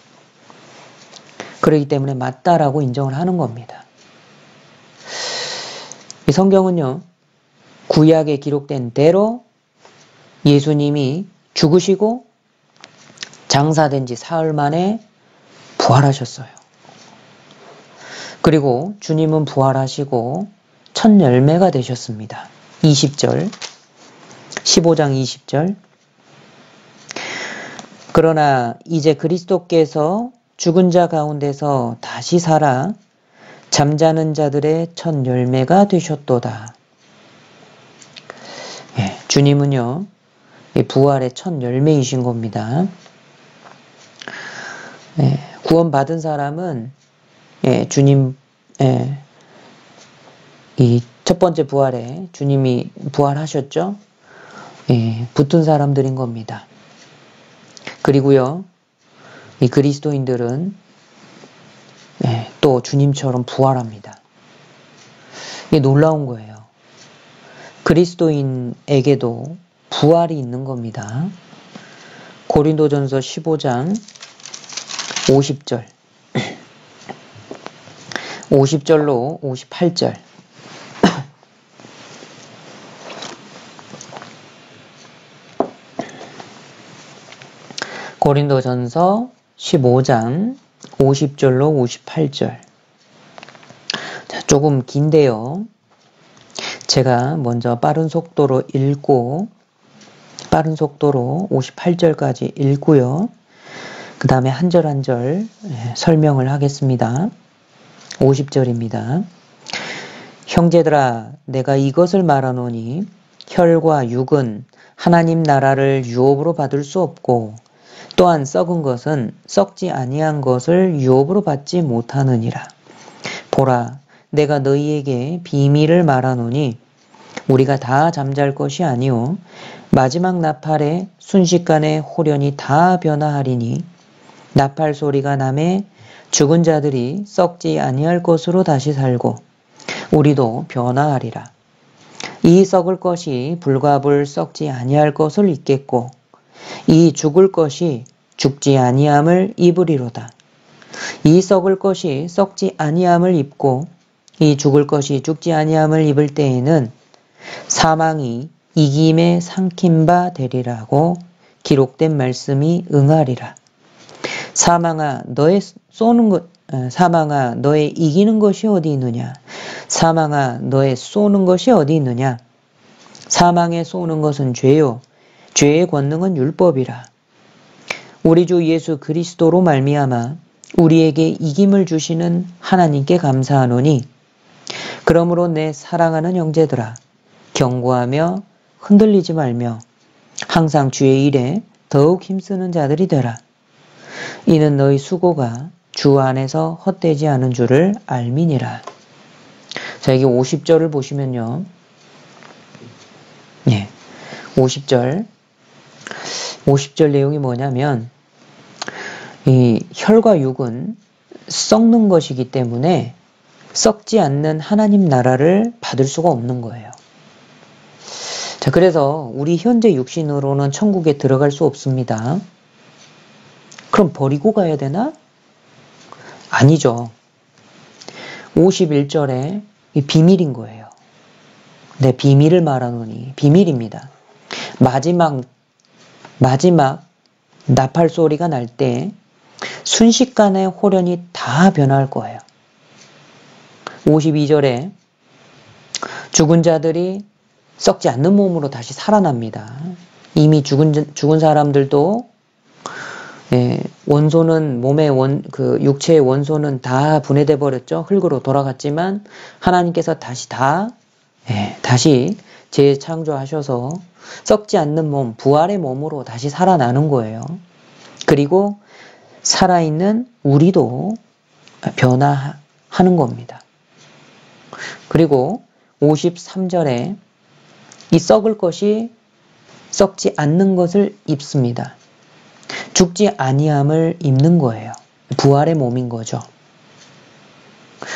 그렇기 때문에 맞다라고 인정을 하는 겁니다. 이 성경은요. 구약에 기록된 대로 예수님이 죽으시고 장사된 지 사흘 만에 부활하셨어요. 그리고 주님은 부활하시고 첫 열매가 되셨습니다. 20절, 15장 20절. 그러나 이제 그리스도께서 죽은 자 가운데서 다시 살아 잠자는 자들의 첫 열매가 되셨도다. 예, 주님은요, 부활의 첫 열매이신 겁니다. 예, 구원받은 사람은 주님, 이 첫 번째 부활에 주님이 부활하셨죠? 붙은 사람들인 겁니다. 그리고요, 이 그리스도인들은 또 주님처럼 부활합니다. 이게 놀라운 거예요. 그리스도인에게도 부활이 있는 겁니다. 고린도전서 15장 50절 50절로 58절 고린도전서 15장 50절로 58절. 자, 조금 긴데요. 제가 먼저 빠른 속도로 읽고 빠른 속도로 58절까지 읽고요. 그 다음에 한 절 한 절 설명을 하겠습니다. 50절입니다. 형제들아 내가 이것을 말하노니 혈과 육은 하나님 나라를 유업으로 받을 수 없고 또한 썩은 것은 썩지 아니한 것을 유업으로 받지 못하느니라. 보라, 내가 너희에게 비밀을 말하노니 우리가 다 잠잘 것이 아니오 마지막 나팔에 순식간에 호련히 다 변화하리니 나팔 소리가 나매 죽은 자들이 썩지 아니할 것으로 다시 살고 우리도 변화하리라. 이 썩을 것이 불과불 썩지 아니할 것을 입겠고 이 죽을 것이 죽지 아니함을 입으리로다. 이 썩을 것이 썩지 아니함을 입고 이 죽을 것이 죽지 아니함을 입을 때에는 사망이 이김에 삼킨 바 되리라고 기록된 말씀이 응하리라. 사망아 너의 이기는 것이 어디 있느냐? 사망아 너의 쏘는 것이 어디 있느냐? 사망에 쏘는 것은 죄요 죄의 권능은 율법이라. 우리 주 예수 그리스도로 말미암아 우리에게 이김을 주시는 하나님께 감사하노니 그러므로 내 사랑하는 형제들아 경고하며 흔들리지 말며 항상 주의 일에 더욱 힘쓰는 자들이 되라. 이는 너희 수고가 주 안에서 헛되지 않은 줄을 알미니라. 자, 여기 50절을 보시면요. 50절 내용이 뭐냐면 이 혈과 육은 썩는 것이기 때문에 썩지 않는 하나님 나라를 받을 수가 없는 거예요. 자, 그래서 우리 현재 육신으로는 천국에 들어갈 수 없습니다. 그럼 버리고 가야 되나? 아니죠. 51절에 이 비밀인 거예요. 내 비밀을 말하노니 비밀입니다. 마지막 나팔 소리가 날 때 순식간에 호련히 다 변할 거예요. 52절에 죽은 자들이 썩지 않는 몸으로 다시 살아납니다. 이미 죽은 사람들도 원소는 육체의 원소는 다 분해돼 버렸죠. 흙으로 돌아갔지만 하나님께서 다시 재창조하셔서 썩지 않는 몸, 부활의 몸으로 다시 살아나는 거예요. 그리고 살아있는 우리도 변화하는 겁니다. 그리고 53절에 이 썩을 것이 썩지 않는 것을 입습니다. 죽지 아니함을 입는 거예요. 부활의 몸인 거죠.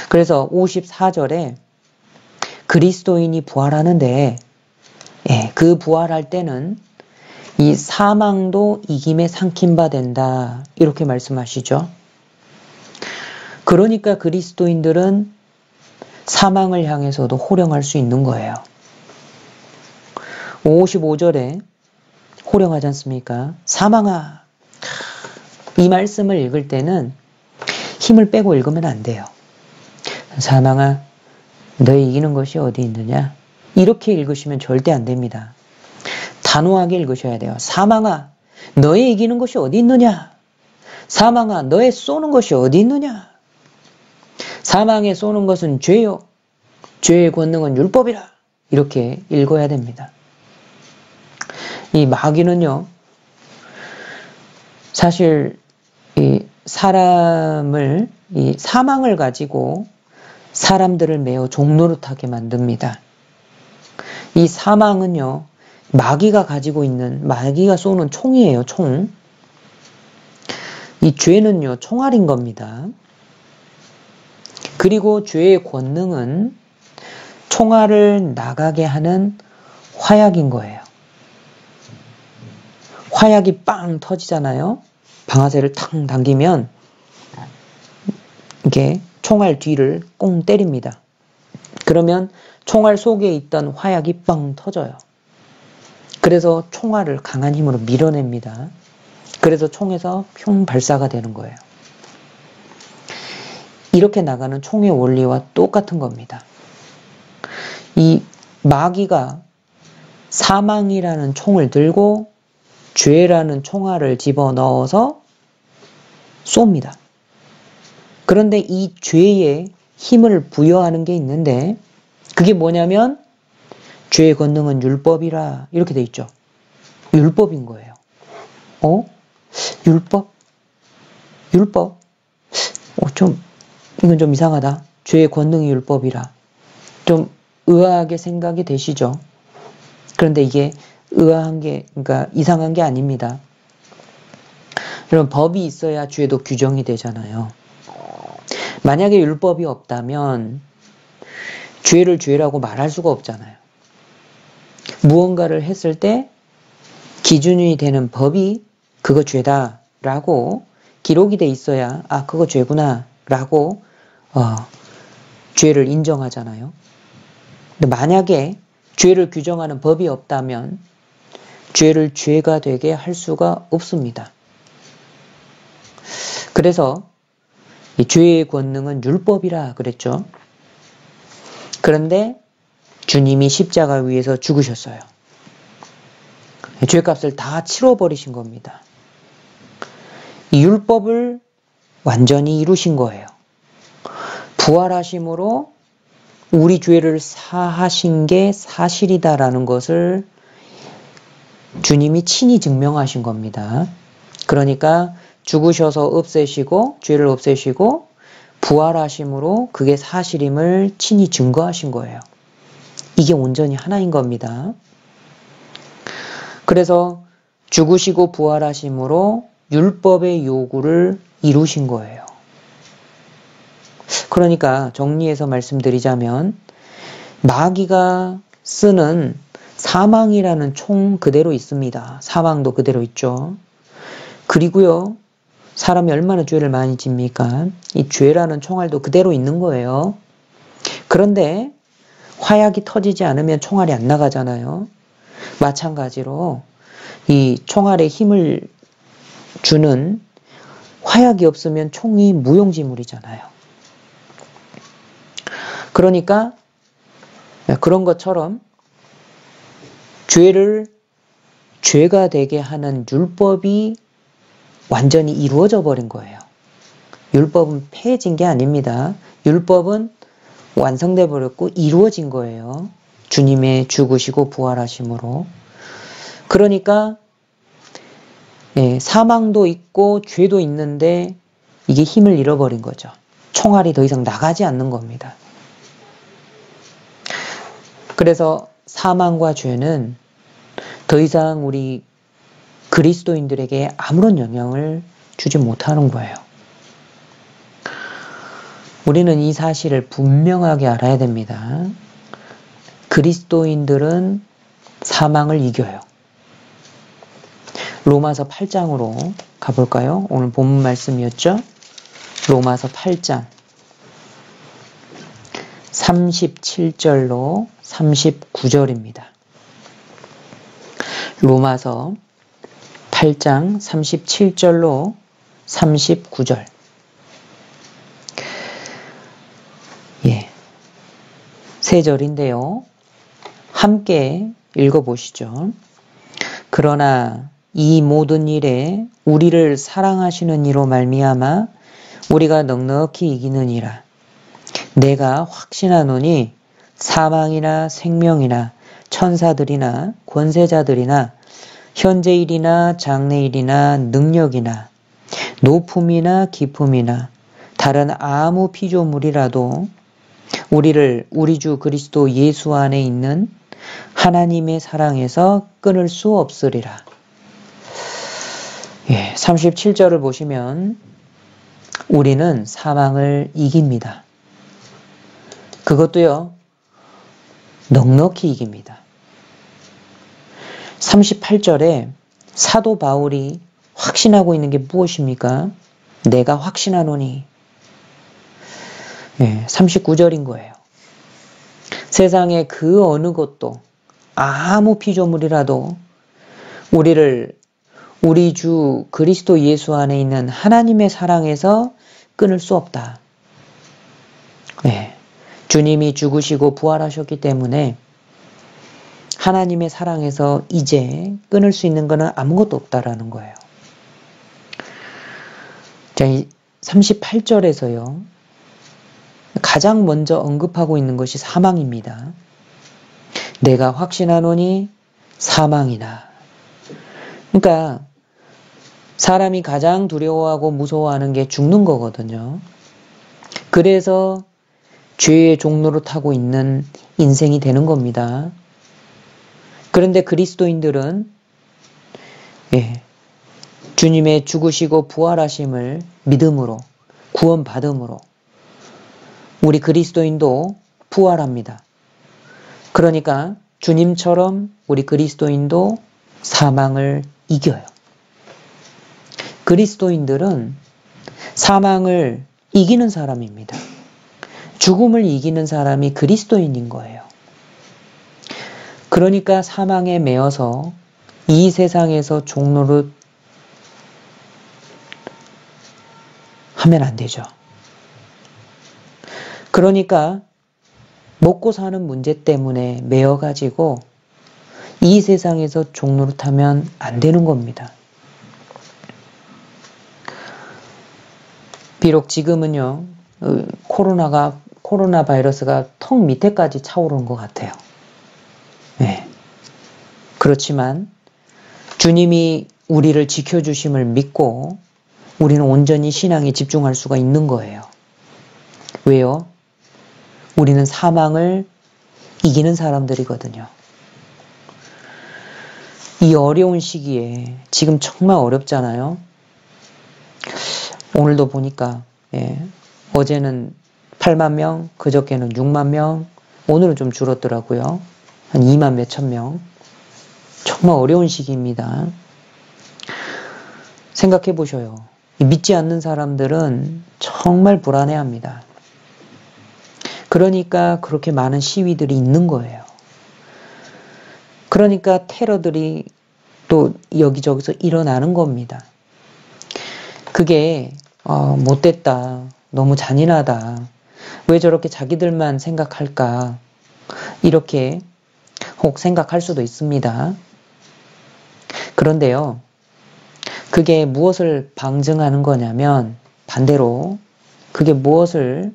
그래서 54절에 그리스도인이 부활하는데 그 부활할 때는 이 사망도 이김에 삼킨 바 된다. 이렇게 말씀하시죠. 그러니까 그리스도인들은 사망을 향해서도 호령할 수 있는 거예요. 55절에 호령하지 않습니까? 사망아. 이 말씀을 읽을 때는 힘을 빼고 읽으면 안 돼요. 사망아, 너희 이기는 것이 어디 있느냐? 이렇게 읽으시면 절대 안 됩니다. 단호하게 읽으셔야 돼요. 사망아, 너의 이기는 것이 어디 있느냐? 사망아, 너의 쏘는 것이 어디 있느냐? 사망에 쏘는 것은 죄요. 죄의 권능은 율법이라. 이렇게 읽어야 됩니다. 이 마귀는요, 사실 이 사람을, 이 사망을 가지고 사람들을 매우 종노릇하게 만듭니다. 이 사망은요, 마귀가 가지고 있는, 마귀가 쏘는 총이에요, 총. 이 죄는요, 총알인 겁니다. 그리고 죄의 권능은 총알을 나가게 하는 화약인 거예요. 화약이 빵 터지잖아요. 방아쇠를 탕 당기면 이렇게 총알 뒤를 꽁 때립니다. 그러면 총알 속에 있던 화약이 빵 터져요. 그래서 총알을 강한 힘으로 밀어냅니다. 그래서 총에서 흉 발사가 되는 거예요. 이렇게 나가는 총의 원리와 똑같은 겁니다. 이 마귀가 사망이라는 총을 들고 죄라는 총알을 집어넣어서 쏩니다. 그런데 이 죄에 힘을 부여하는 게 있는데 그게 뭐냐면 죄의 권능은 율법이라 이렇게 돼 있죠. 율법인 거예요. 율법? 이건 좀 이상하다. 죄의 권능이 율법이라. 좀 의아하게 생각이 되시죠? 그런데 이게 의아한 게, 그러니까 이상한 게 아닙니다. 여러분, 법이 있어야 죄도 규정이 되잖아요. 만약에 율법이 없다면 죄를 죄라고 말할 수가 없잖아요. 무언가를 했을 때 기준이 되는 법이 그거 죄다라고 기록이 돼 있어야 그거 죄구나라고 죄를 인정하잖아요. 근데 만약에 죄를 규정하는 법이 없다면 죄를 죄가 되게 할 수가 없습니다. 그래서 이 죄의 권능은 율법이라 그랬죠. 그런데 주님이 십자가 위에서 죽으셨어요. 죄값을 다 치러버리신 겁니다. 이 율법을 완전히 이루신 거예요. 부활하심으로 우리 죄를 사하신 게 사실이다라는 것을 주님이 친히 증명하신 겁니다. 그러니까 죽으셔서 없애시고 죄를 없애시고 부활하심으로 그게 사실임을 친히 증거하신 거예요. 이게 온전히 하나인 겁니다. 그래서 죽으시고 부활하심으로 율법의 요구를 이루신 거예요. 그러니까 정리해서 말씀드리자면 마귀가 쓰는 사망이라는 총 그대로 있습니다. 사망도 그대로 있죠. 그리고요, 사람이 얼마나 죄를 많이 집니까? 이 죄라는 총알도 그대로 있는 거예요. 그런데 화약이 터지지 않으면 총알이 안 나가잖아요. 마찬가지로 이 총알에 힘을 주는 화약이 없으면 총이 무용지물이잖아요. 그러니까 그런 것처럼 죄를 죄가 되게 하는 율법이 완전히 이루어져 버린 거예요. 율법은 폐해진 게 아닙니다. 율법은 완성돼 버렸고 이루어진 거예요. 주님의 죽으시고 부활하심으로. 그러니까 사망도 있고 죄도 있는데 이게 힘을 잃어버린 거죠. 총알이 더 이상 나가지 않는 겁니다. 그래서 사망과 죄는 더 이상 우리 그리스도인들에게 아무런 영향을 주지 못하는 거예요. 우리는 이 사실을 분명하게 알아야 됩니다. 그리스도인들은 사망을 이겨요. 로마서 8장으로 가볼까요? 오늘 본문 말씀이었죠? 로마서 8장 37절로 39절입니다. 로마서 8장 37절로 39절. 세 절인데요. 함께 읽어보시죠. 그러나 이 모든 일에 우리를 사랑하시는 이로 말미암아 우리가 넉넉히 이기느니라. 내가 확신하노니 사망이나 생명이나 천사들이나 권세자들이나 현재일이나 장래일이나 능력이나 높음이나 깊음이나 다른 아무 피조물이라도 우리를 우리 주 그리스도 예수 안에 있는 하나님의 사랑에서 끊을 수 없으리라. 37절을 보시면 우리는 사망을 이깁니다. 그것도요, 넉넉히 이깁니다. 38절에 사도 바울이 확신하고 있는 게 무엇입니까? 내가 확신하노니. 39절인 거예요. 세상의 그 어느 것도 아무 피조물이라도 우리를 우리 주 그리스도 예수 안에 있는 하나님의 사랑에서 끊을 수 없다. 주님이 죽으시고 부활하셨기 때문에 하나님의 사랑에서 이제 끊을 수 있는 것은 아무것도 없다라는 거예요. 자, 38절에서요. 가장 먼저 언급하고 있는 것이 사망입니다. 내가 확신하노니 사망이나. 그러니까 사람이 가장 두려워하고 무서워하는 게 죽는 거거든요. 그래서 죄의 종로를 타고 있는 인생이 되는 겁니다. 그런데 그리스도인들은 주님의 죽으시고 부활하심을 믿음으로 구원받음으로 우리 그리스도인도 부활합니다. 그러니까 주님처럼 우리 그리스도인도 사망을 이겨요. 그리스도인들은 사망을 이기는 사람입니다. 죽음을 이기는 사람이 그리스도인인 거예요. 그러니까 사망에 매여서 이 세상에서 종노릇 하면 안 되죠. 그러니까 먹고 사는 문제 때문에 매여가지고 이 세상에서 종노릇하면 안 되는 겁니다. 비록 지금은요, 코로나 바이러스가 턱 밑에까지 차오른 것 같아요. 그렇지만 주님이 우리를 지켜주심을 믿고 우리는 온전히 신앙에 집중할 수가 있는 거예요. 왜요? 우리는 사망을 이기는 사람들이거든요. 이 어려운 시기에 지금 정말 어렵잖아요. 오늘도 보니까 어제는 8만 명, 그저께는 6만 명, 오늘은 좀 줄었더라고요. 한 2만 몇천 명. 정말 어려운 시기입니다. 생각해 보셔요. 믿지 않는 사람들은 정말 불안해합니다. 그러니까 그렇게 많은 시위들이 있는 거예요. 그러니까 테러들이 또 여기저기서 일어나는 겁니다. 그게 못됐다, 너무 잔인하다, 왜 저렇게 자기들만 생각할까, 이렇게 혹 생각할 수도 있습니다. 그런데요, 그게 무엇을 방증하는 거냐면, 반대로 그게 무엇을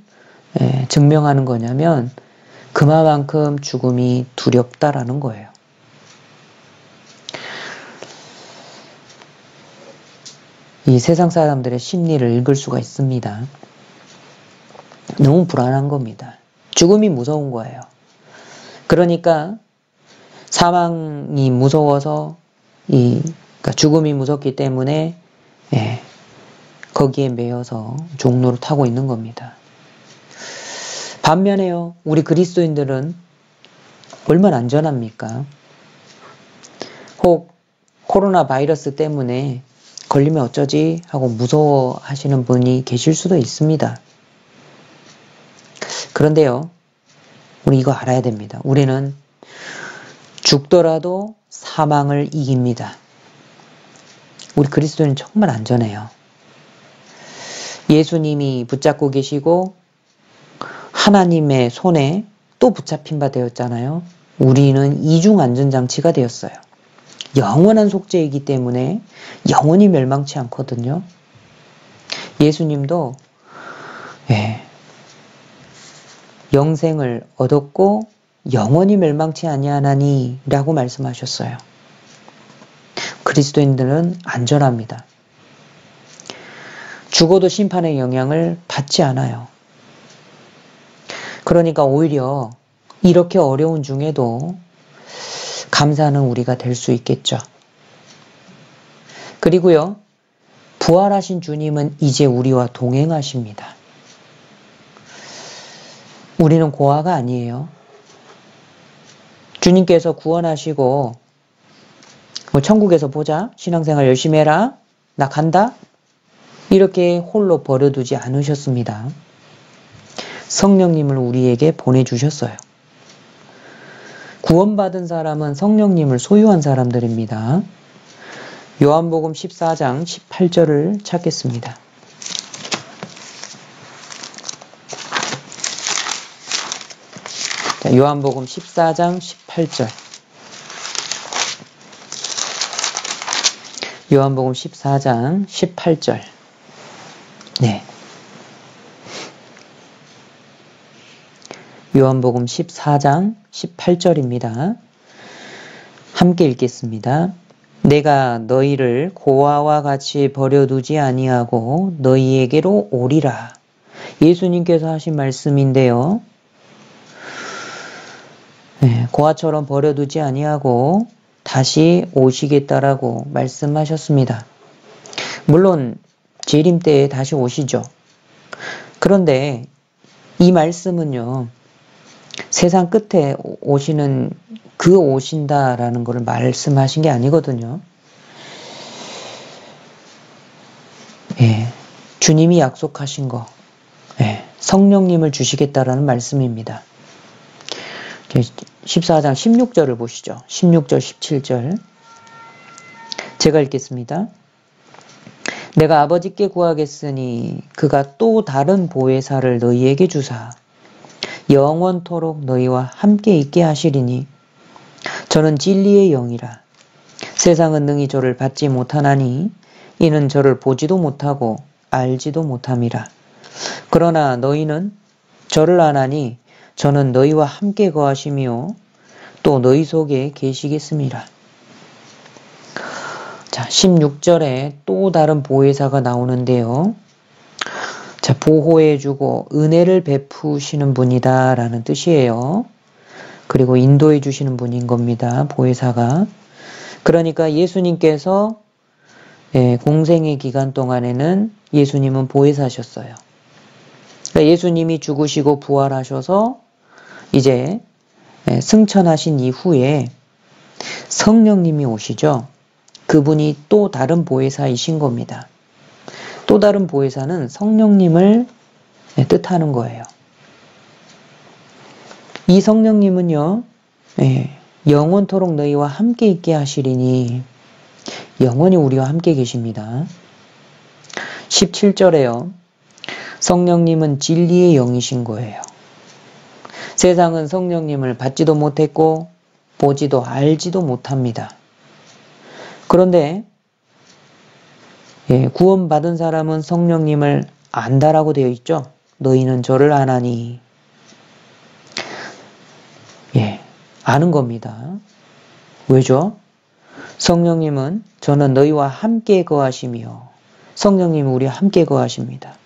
증명하는 거냐면 그만큼 죽음이 두렵다라는 거예요. 이 세상 사람들의 심리를 읽을 수가 있습니다. 너무 불안한 겁니다. 죽음이 무서운 거예요. 그러니까 사망이 무서워서 그러니까 죽음이 무섭기 때문에 거기에 매여서 종로를 타고 있는 겁니다. 반면에요, 우리 그리스도인들은 얼마나 안전합니까? 혹 코로나 바이러스 때문에 걸리면 어쩌지 하고 무서워하시는 분이 계실 수도 있습니다. 그런데요, 우리 이거 알아야 됩니다. 우리는 죽더라도 사망을 이깁니다. 우리 그리스도인은 정말 안전해요. 예수님이 붙잡고 계시고 하나님의 손에 또 붙잡힌 바 되었잖아요. 우리는 이중 안전장치가 되었어요. 영원한 속죄이기 때문에 영원히 멸망치 않거든요. 예수님도 영생을 얻었고 영원히 멸망치 아니하나니 라고 말씀하셨어요. 그리스도인들은 안전합니다. 죽어도 심판의 영향을 받지 않아요. 그러니까 오히려 이렇게 어려운 중에도 감사하는 우리가 될 수 있겠죠. 그리고요, 부활하신 주님은 이제 우리와 동행하십니다. 우리는 고아가 아니에요. 주님께서 구원하시고 천국에서 보자, 신앙생활 열심히 해라, 나 간다, 이렇게 홀로 버려두지 않으셨습니다. 성령님을 우리에게 보내주셨어요. 구원받은 사람은 성령님을 소유한 사람들입니다. 요한복음 14장 18절을 찾겠습니다. 자, 요한복음 14장 18절. 요한복음 14장 18절. 네. 요한복음 14장 18절입니다. 함께 읽겠습니다. 내가 너희를 고아와 같이 버려두지 아니하고 너희에게로 오리라. 예수님께서 하신 말씀인데요. 고아처럼 버려두지 아니하고 다시 오시겠다라고 말씀하셨습니다. 물론 재림 때에 다시 오시죠. 그런데 이 말씀은요, 세상 끝에 오시는 그 오신다라는 것을 말씀하신 게 아니거든요. 주님이 약속하신 거, 성령님을 주시겠다라는 말씀입니다. 14장 16절을 보시죠. 16절, 17절. 제가 읽겠습니다. 내가 아버지께 구하겠으니 그가 또 다른 보혜사를 너희에게 주사 영원토록 너희와 함께 있게 하시리니 저는 진리의 영이라. 세상은 능히 저를 받지 못하나니 이는 저를 보지도 못하고 알지도 못함이라. 그러나 너희는 저를 아나니 저는 너희와 함께 거하시며 또 너희 속에 계시겠습니다. 자, 16절에 또 다른 보혜사가 나오는데요. 자, 보호해주고 은혜를 베푸시는 분이다 라는 뜻이에요. 그리고 인도해 주시는 분인 겁니다. 보혜사가. 그러니까 예수님께서 공생의 기간 동안에는 예수님은 보혜사셨어요. 그러니까 예수님이 죽으시고 부활하셔서 이제 승천하신 이후에 성령님이 오시죠. 그분이 또 다른 보혜사이신 겁니다. 또 다른 보혜사는 성령님을 뜻하는 거예요. 이 성령님은요, 영원토록 너희와 함께 있게 하시리니 영원히 우리와 함께 계십니다. 17절에요. 성령님은 진리의 영이신 거예요. 세상은 성령님을 받지도 못했고 보지도 알지도 못합니다. 그런데 구원받은 사람은 성령님을 안다라고 되어 있죠. 너희는 저를 아나니. 아는 겁니다. 왜죠? 성령님은 저는 너희와 함께 거하시며 성령님이 우리와 함께 거하십니다.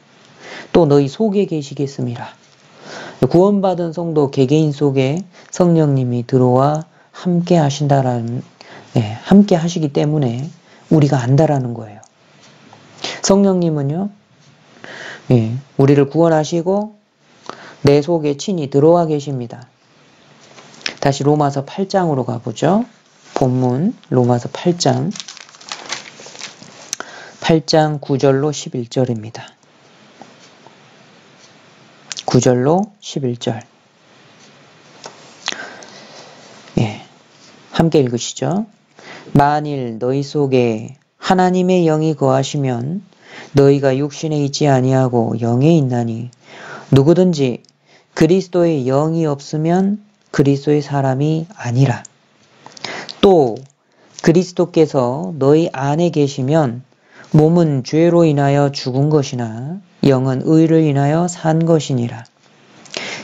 또 너희 속에 계시겠습니다. 구원받은 성도 개개인 속에 성령님이 들어와 함께 하신다라는, 함께 하시기 때문에 우리가 안다라는 거예요. 성령님은요, 우리를 구원하시고 내 속에 친히 들어와 계십니다. 다시 로마서 8장으로 가보죠. 본문 로마서 8장 9절로 11절입니다. 9절로 11절. 함께 읽으시죠. 만일 너희 속에 하나님의 영이 거하시면 너희가 육신에 있지 아니하고 영에 있나니 누구든지 그리스도의 영이 없으면 그리스도의 사람이 아니라. 또 그리스도께서 너희 안에 계시면 몸은 죄로 인하여 죽은 것이나 영은 의를 인하여 산 것이니라.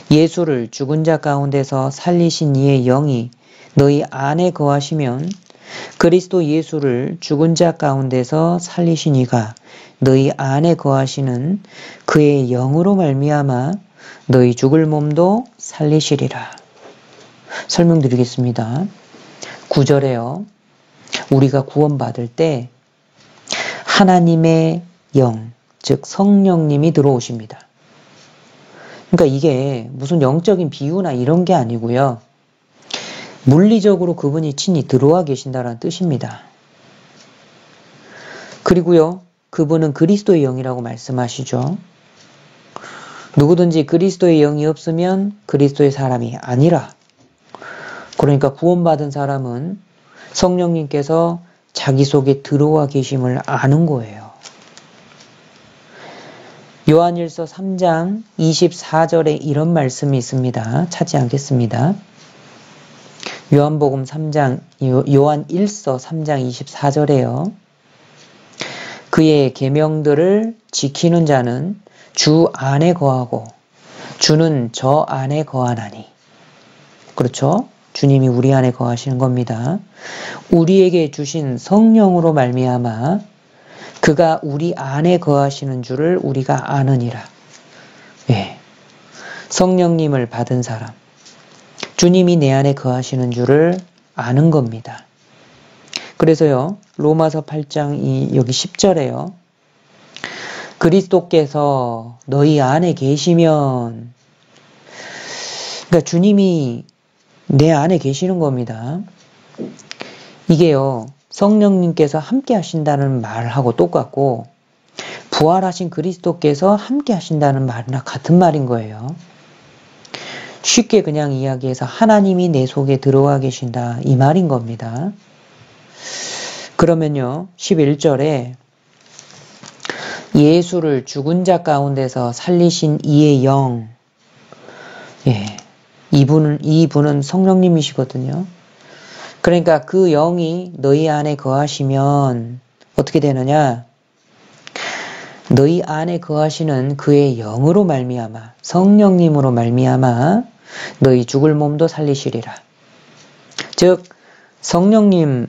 예수를 죽은 자 가운데서 살리신 이의 영이 너희 안에 거하시면 그리스도 예수를 죽은 자 가운데서 살리신 이가 너희 안에 거하시는 그의 영으로 말미암아 너희 죽을 몸도 살리시리라. 설명드리겠습니다. 9절에요. 우리가 구원받을 때 하나님의 영, 즉 성령님이 들어오십니다. 그러니까 이게 무슨 영적인 비유나 이런 게 아니고요. 물리적으로 그분이 친히 들어와 계신다는 뜻입니다. 그리고요, 그분은 그리스도의 영이라고 말씀하시죠. 누구든지 그리스도의 영이 없으면 그리스도의 사람이 아니라. 그러니까 구원받은 사람은 성령님께서 자기 속에 들어와 계심을 아는 거예요. 요한일서 3장 24절에 이런 말씀이 있습니다. 찾지 않겠습니다. 요한일서 3장 24절에요. 그의 계명들을 지키는 자는 주 안에 거하고 주는 저 안에 거하나니. 그렇죠? 주님이 우리 안에 거하시는 겁니다. 우리에게 주신 성령으로 말미암아 그가 우리 안에 거하시는 줄을 우리가 아느니라. 성령님을 받은 사람, 주님이 내 안에 거하시는 줄을 아는 겁니다. 그래서요, 로마서 8장 여기 10절에요. 그리스도께서 너희 안에 계시면, 그러니까 주님이 내 안에 계시는 겁니다. 이게요, 성령님께서 함께 하신다는 말하고 똑같고 부활하신 그리스도께서 함께 하신다는 말이나 같은 말인 거예요. 쉽게 그냥 이야기해서 하나님이 내 속에 들어와 계신다 이 말인 겁니다. 그러면요, 11절에 예수를 죽은 자 가운데서 살리신 이의 영, 이분은 성령님이시거든요. 그러니까 그 영이 너희 안에 거하시면 어떻게 되느냐? 너희 안에 거하시는 그의 영으로 말미암아, 성령님으로 말미암아 너희 죽을 몸도 살리시리라. 즉 성령님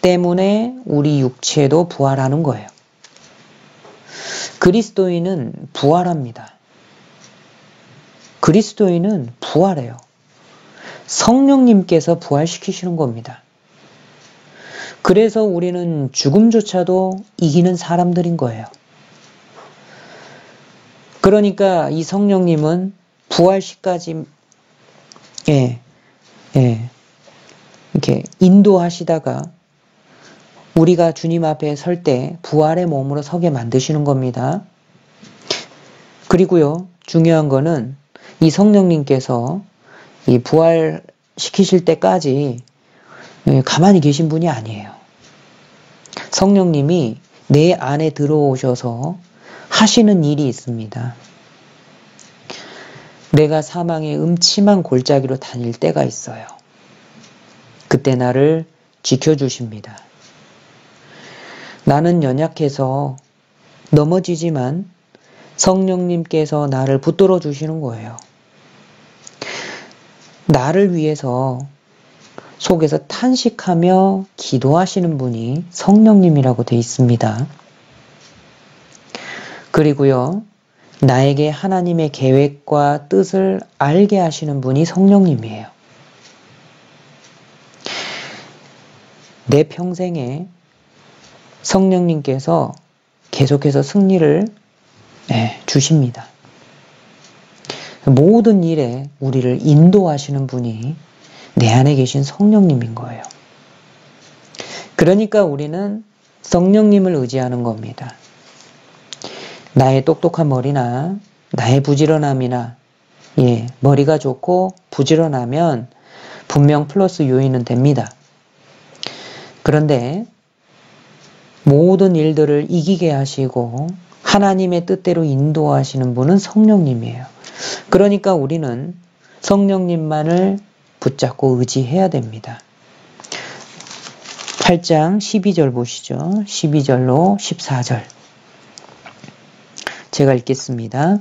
때문에 우리 육체도 부활하는 거예요. 그리스도인은 부활합니다. 그리스도인은 부활해요. 성령님께서 부활시키시는 겁니다. 그래서 우리는 죽음조차도 이기는 사람들인 거예요. 그러니까 이 성령님은 부활시까지 이렇게 인도하시다가 우리가 주님 앞에 설 때 부활의 몸으로 서게 만드시는 겁니다. 그리고요, 중요한 거는 이 성령님께서 이 부활시키실 때까지 가만히 계신 분이 아니에요. 성령님이 내 안에 들어오셔서 하시는 일이 있습니다. 내가 사망의 음침한 골짜기로 다닐 때가 있어요. 그때 나를 지켜주십니다. 나는 연약해서 넘어지지만 성령님께서 나를 붙들어 주시는 거예요. 나를 위해서 속에서 탄식하며 기도하시는 분이 성령님이라고 되어 있습니다. 그리고요, 나에게 하나님의 계획과 뜻을 알게 하시는 분이 성령님이에요. 내 평생에 성령님께서 계속해서 승리를 주십니다. 모든 일에 우리를 인도하시는 분이 내 안에 계신 성령님인 거예요. 그러니까 우리는 성령님을 의지하는 겁니다. 나의 똑똑한 머리나 나의 부지런함이나 머리가 좋고 부지런하면 분명 플러스 요인은 됩니다. 그런데 모든 일들을 이기게 하시고 하나님의 뜻대로 인도하시는 분은 성령님이에요. 그러니까 우리는 성령님만을 붙잡고 의지해야 됩니다. 8장 12절 보시죠. 12절로 14절. 제가 읽겠습니다.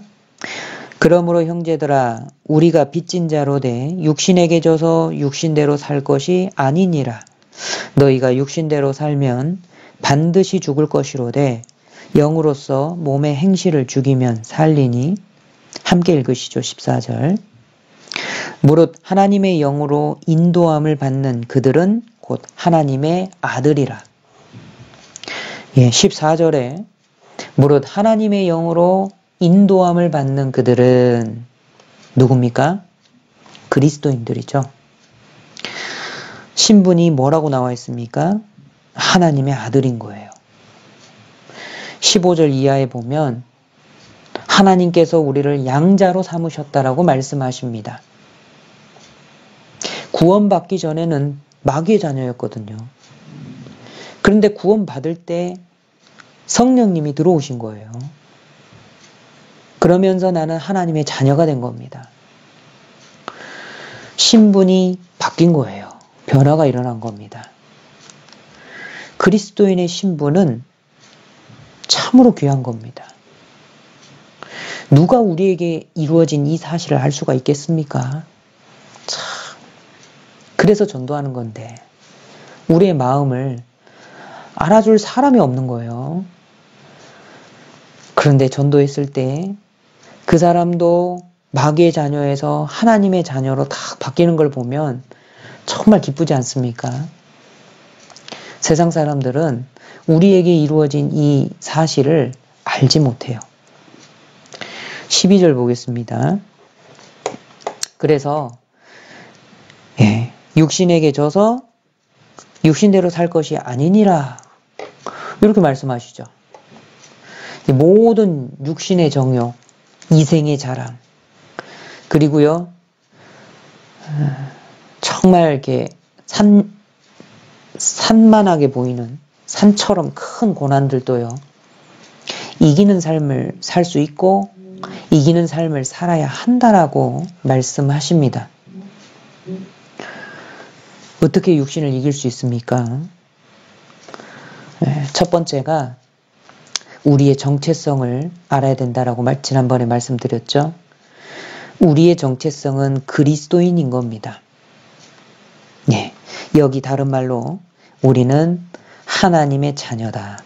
그러므로 형제들아 우리가 빚진 자로 돼 육신에게 져서 육신대로 살 것이 아니니라. 너희가 육신대로 살면 반드시 죽을 것이로되 영으로서 몸의 행실을 죽이면 살리니. 함께 읽으시죠. 14절. 무릇 하나님의 영으로 인도함을 받는 그들은 곧 하나님의 아들이라. 14절에 무릇 하나님의 영으로 인도함을 받는 그들은 누굽니까? 그리스도인들이죠. 신분이 뭐라고 나와 있습니까? 하나님의 아들인 거예요. 15절 이하에 보면 하나님께서 우리를 양자로 삼으셨다라고 말씀하십니다. 구원받기 전에는 마귀의 자녀였거든요. 그런데 구원받을 때 성령님이 들어오신 거예요. 그러면서 나는 하나님의 자녀가 된 겁니다. 신분이 바뀐 거예요. 변화가 일어난 겁니다. 그리스도인의 신분은 참으로 귀한 겁니다. 누가 우리에게 이루어진 이 사실을 알 수가 있겠습니까? 참. 그래서 전도하는 건데 우리의 마음을 알아줄 사람이 없는 거예요. 그런데 전도했을 때 그 사람도 마귀의 자녀에서 하나님의 자녀로 딱 바뀌는 걸 보면 정말 기쁘지 않습니까? 세상 사람들은 우리에게 이루어진 이 사실을 알지 못해요. 12절 보겠습니다. 그래서 육신에게 져서 육신대로 살 것이 아니니라. 이렇게 말씀하시죠. 모든 육신의 정욕, 이생의 자랑, 그리고요, 정말 이렇게 산만하게 보이는 산처럼 큰 고난들도요, 이기는 삶을 살 수 있고, 이기는 삶을 살아야 한다라고 말씀하십니다. 어떻게 육신을 이길 수 있습니까? 첫 번째가 우리의 정체성을 알아야 된다라고 지난번에 말씀드렸죠. 우리의 정체성은 그리스도인인 겁니다. 여기 다른 말로 우리는 하나님의 자녀다.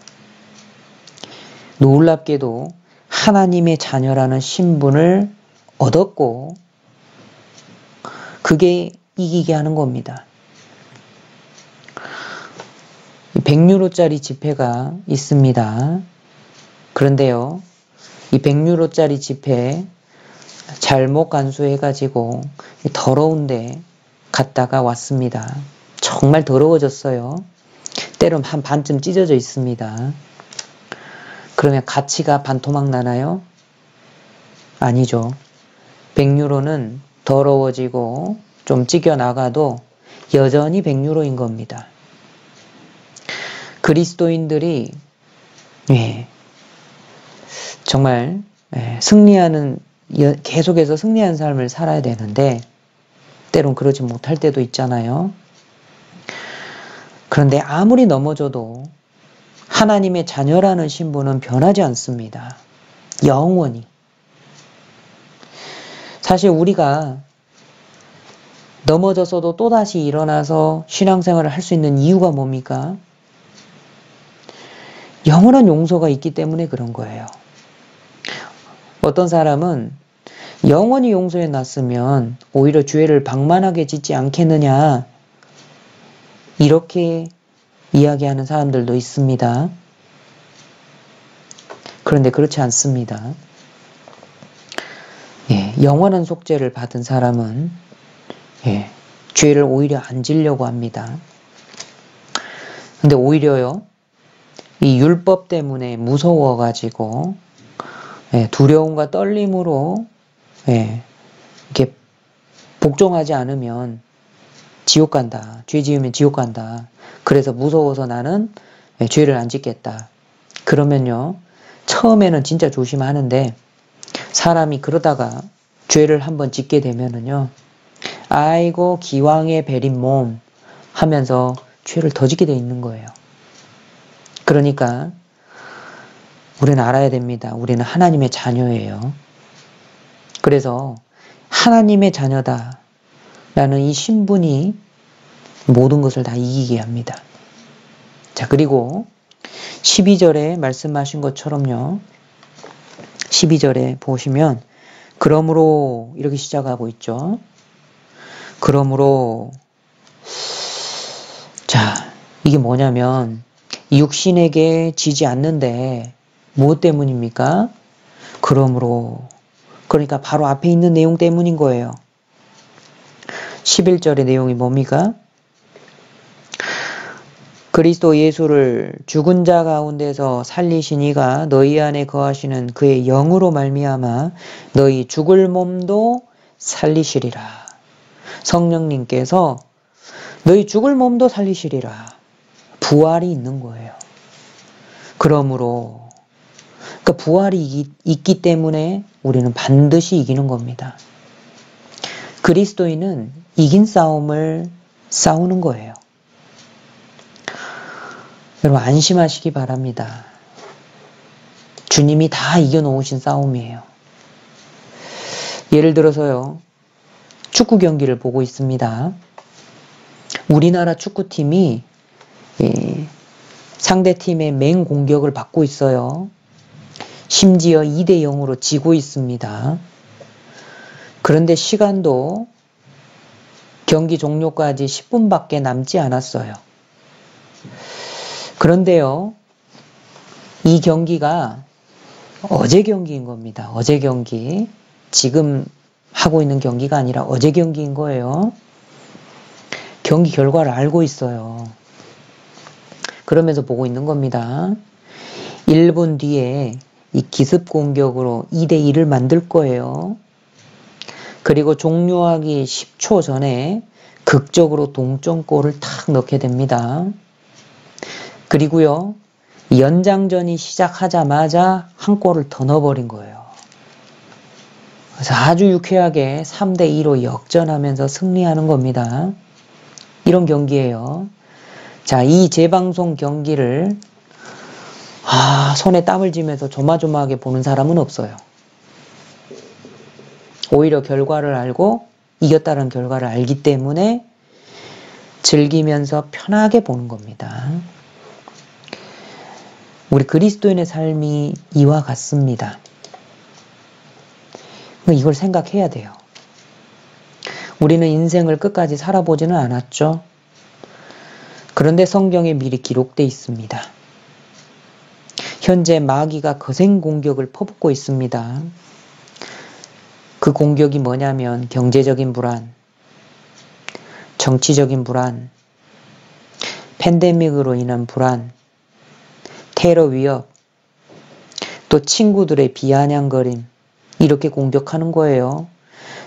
놀랍게도 하나님의 자녀라는 신분을 얻었고 그게 이기게 하는 겁니다. 100유로짜리 지폐가 있습니다. 그런데요, 이 100유로짜리 지폐 잘못 간수해가지고 더러운데 갔다가 왔습니다. 정말 더러워졌어요. 때론 한 반쯤 찢어져 있습니다. 그러면 가치가 반토막 나나요? 아니죠. 100유로는 더러워지고 좀 찢겨 나가도 여전히 100유로인 겁니다. 그리스도인들이 정말 계속해서 승리하는 삶을 살아야 되는데 때론 그러지 못할 때도 있잖아요. 그런데 아무리 넘어져도 하나님의 자녀라는 신분은 변하지 않습니다. 영원히. 사실 우리가 넘어져서도 또다시 일어나서 신앙생활을 할 수 있는 이유가 뭡니까? 영원한 용서가 있기 때문에 그런 거예요. 어떤 사람은 영원히 용서해 놨으면 오히려 죄를 방만하게 짓지 않겠느냐, 이렇게 이야기하는 사람들도 있습니다. 그런데 그렇지 않습니다. 영원한 속죄를 받은 사람은 죄를 오히려 안 지려고 합니다. 근데 오히려요, 이 율법 때문에 무서워가지고 두려움과 떨림으로 이렇게 복종하지 않으면 지옥 간다. 죄 지으면 지옥 간다. 그래서 무서워서 나는 죄를 안 짓겠다. 그러면요, 처음에는 진짜 조심하는데 사람이 그러다가 죄를 한번 짓게 되면은요, 아이고 기왕에 베린 몸 하면서 죄를 더 짓게 돼 있는 거예요. 그러니까 우리는 알아야 됩니다. 우리는 하나님의 자녀예요. 그래서 하나님의 자녀다 라는 이 신분이 모든 것을 다 이기게 합니다. 자, 그리고 12절에 말씀하신 것처럼요, 12절에 보시면 그러므로 이렇게 시작하고 있죠. 그러므로, 자, 이게 뭐냐면 육신에게 지지 않는데 무엇 때문입니까? 그러므로, 그러니까 바로 앞에 있는 내용 때문인 거예요. 11절의 내용이 뭡니까? 그리스도 예수를 죽은 자 가운데서 살리신 이가 너희 안에 거하시는 그의 영으로 말미암아 너희 죽을 몸도 살리시리라. 성령님께서 너희 죽을 몸도 살리시리라. 부활이 있는 거예요. 그러므로 그 부활이 있기 때문에 우리는 반드시 이기는 겁니다. 그리스도인은 이긴 싸움을 싸우는 거예요. 여러분 안심하시기 바랍니다. 주님이 다 이겨놓으신 싸움이에요. 예를 들어서요, 축구 경기를 보고 있습니다. 우리나라 축구팀이 상대팀의 맹 공격을 받고 있어요. 심지어 2대 0으로 지고 있습니다. 그런데 시간도 경기 종료까지 10분밖에 남지 않았어요. 그런데요, 이 경기가 어제 경기인 겁니다. 어제 경기. 지금 하고 있는 경기가 아니라 어제 경기인 거예요. 경기 결과를 알고 있어요. 그러면서 보고 있는 겁니다. 1분 뒤에 이 기습 공격으로 2대 2를 만들 거예요. 그리고 종료하기 10초 전에 극적으로 동점골을 탁 넣게 됩니다. 그리고요, 연장전이 시작하자마자 한 골을 더 넣어버린 거예요. 그래서 아주 유쾌하게 3대 2로 역전하면서 승리하는 겁니다. 이런 경기예요. 자, 이 재방송 경기를 손에 땀을 쥐면서 조마조마하게 보는 사람은 없어요. 오히려 결과를 알고 이겼다는 결과를 알기 때문에 즐기면서 편하게 보는 겁니다. 우리 그리스도인의 삶이 이와 같습니다. 이걸 생각해야 돼요. 우리는 인생을 끝까지 살아보지는 않았죠. 그런데 성경에 미리 기록되어 있습니다. 현재 마귀가 거센 공격을 퍼붓고 있습니다. 그 공격이 뭐냐면 경제적인 불안, 정치적인 불안, 팬데믹으로 인한 불안, 테러 위협, 또 친구들의 비아냥거림, 이렇게 공격하는 거예요.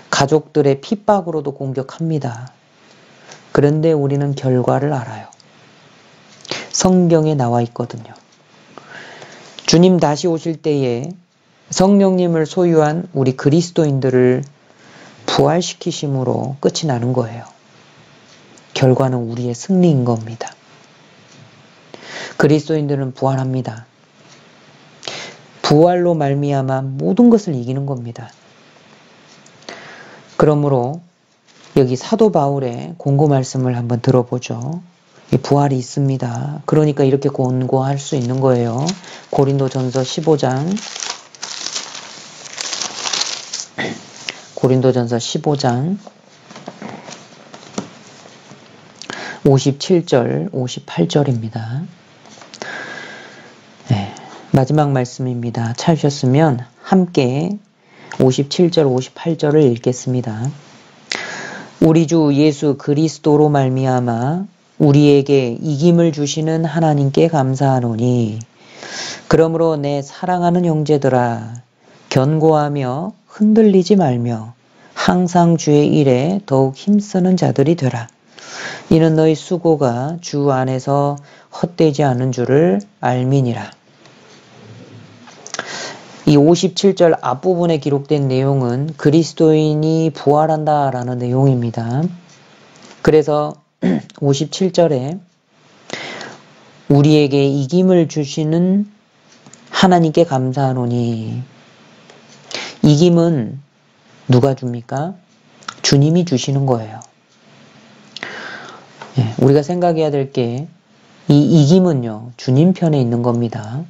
가족들의 핍박으로도 공격합니다. 그런데 우리는 결과를 알아요. 성경에 나와 있거든요. 주님 다시 오실 때에 성령님을 소유한 우리 그리스도인들을 부활시키심으로 끝이 나는 거예요. 결과는 우리의 승리인 겁니다. 그리스도인들은 부활합니다. 부활로 말미암아 모든 것을 이기는 겁니다. 그러므로 여기 사도 바울의 권고 말씀을 한번 들어보죠. 부활이 있습니다. 그러니까 이렇게 권고할 수 있는 거예요. 고린도전서 15장 57절, 58절입니다. 네, 마지막 말씀입니다. 찾으셨으면 함께 57절, 58절을 읽겠습니다. 우리 주 예수 그리스도로 말미암아 우리에게 이김을 주시는 하나님께 감사하노니 그러므로 내 사랑하는 형제들아 견고하며 흔들리지 말며 항상 주의 일에 더욱 힘쓰는 자들이 되라. 이는 너희 수고가 주 안에서 헛되지 않은 줄을 알미니라. 이 57절 앞부분에 기록된 내용은 그리스도인이 부활한다 라는 내용입니다. 그래서 57절에 우리에게 이김을 주시는 하나님께 감사하노니, 이김은 누가 줍니까? 주님이 주시는 거예요. 우리가 생각해야 될 게 이 이김은요, 주님 편에 있는 겁니다.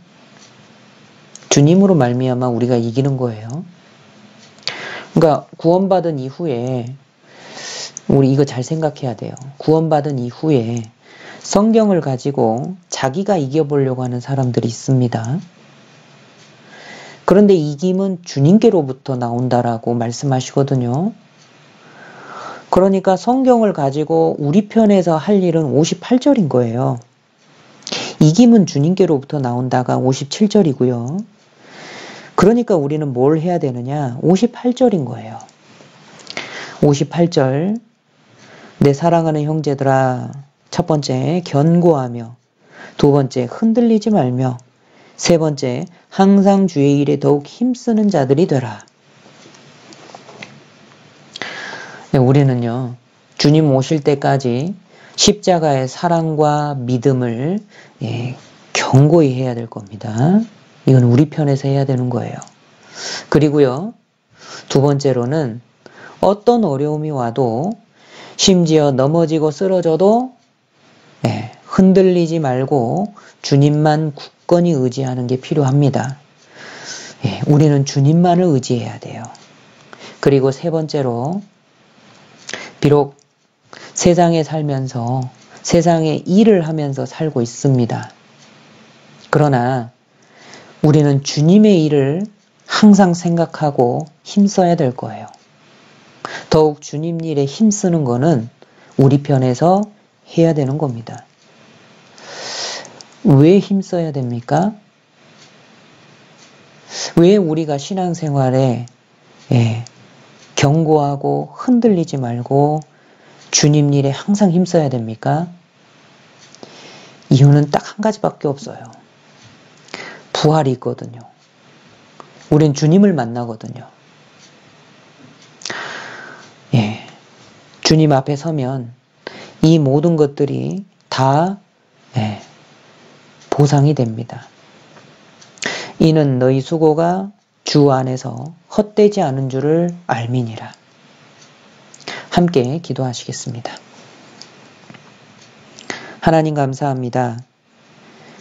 주님으로 말미암아 우리가 이기는 거예요. 그러니까 구원받은 이후에 우리 이거 잘 생각해야 돼요. 구원받은 이후에 성경을 가지고 자기가 이겨보려고 하는 사람들이 있습니다. 그런데 이김은 주님께로부터 나온다라고 말씀하시거든요. 그러니까 성경을 가지고 우리 편에서 할 일은 58절인 거예요. 이김은 주님께로부터 나온다가 57절이고요. 그러니까 우리는 뭘 해야 되느냐? 58절인 거예요. 58절, 내 사랑하는 형제들아, 첫 번째 견고하며, 두 번째 흔들리지 말며, 세 번째 항상 주의 일에 더욱 힘쓰는 자들이 되라. 우리는요, 주님 오실 때까지 십자가의 사랑과 믿음을 견고히 해야 될 겁니다. 이건 우리 편에서 해야 되는 거예요. 그리고요, 두 번째로는 어떤 어려움이 와도 심지어 넘어지고 쓰러져도 흔들리지 말고 주님만 굳건히 의지하는 게 필요합니다. 우리는 주님만을 의지해야 돼요. 그리고 세 번째로, 비록 세상에 살면서 세상의 일을 하면서 살고 있습니다. 그러나 우리는 주님의 일을 항상 생각하고 힘써야 될 거예요. 더욱 주님 일에 힘쓰는 거는 우리 편에서 해야 되는 겁니다. 왜 힘써야 됩니까? 왜 우리가 신앙생활에 견고하고 흔들리지 말고 주님 일에 항상 힘써야 됩니까? 이유는 딱 한 가지밖에 없어요. 부활이 있거든요. 우린 주님을 만나거든요. 주님 앞에 서면 이 모든 것들이 다 보상이 됩니다. 이는 너희 수고가 주 안에서 헛되지 않은 줄을 알미니라. 함께 기도하시겠습니다. 하나님 감사합니다.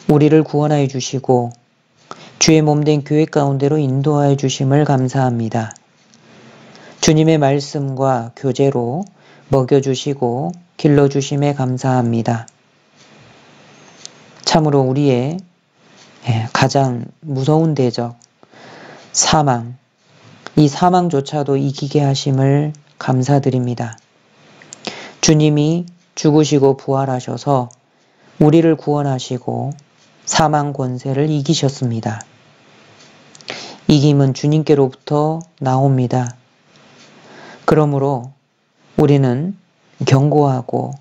우리를 구원하여 주시고 주의 몸된 교회 가운데로 인도하여 주심을 감사합니다. 주님의 말씀과 교제로 먹여주시고 길러주심에 감사합니다. 참으로 우리의 가장 무서운 대적, 사망, 이 사망조차도 이기게 하심을 감사드립니다. 주님이 죽으시고 부활하셔서 우리를 구원하시고 사망 권세를 이기셨습니다. 이김은 주님께로부터 나옵니다. 그러므로 우리는 견고하고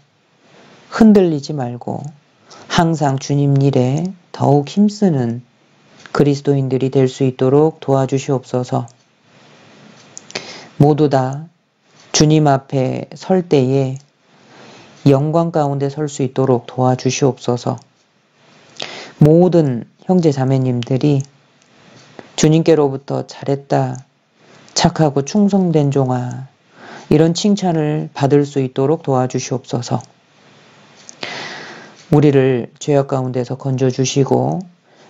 흔들리지 말고 항상 주님 일에 더욱 힘쓰는 그리스도인들이 될 수 있도록 도와주시옵소서. 모두 다 주님 앞에 설 때에 영광 가운데 설 수 있도록 도와주시옵소서. 모든 형제 자매님들이 주님께로부터 잘했다, 착하고 충성된 종아, 이런 칭찬을 받을 수 있도록 도와주시옵소서. 우리를 죄악 가운데서 건져주시고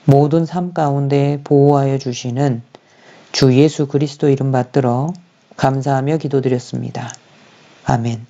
모든 삶 가운데 보호하여 주시는 주 예수 그리스도 이름 받들어 감사하며 기도드렸습니다. 아멘.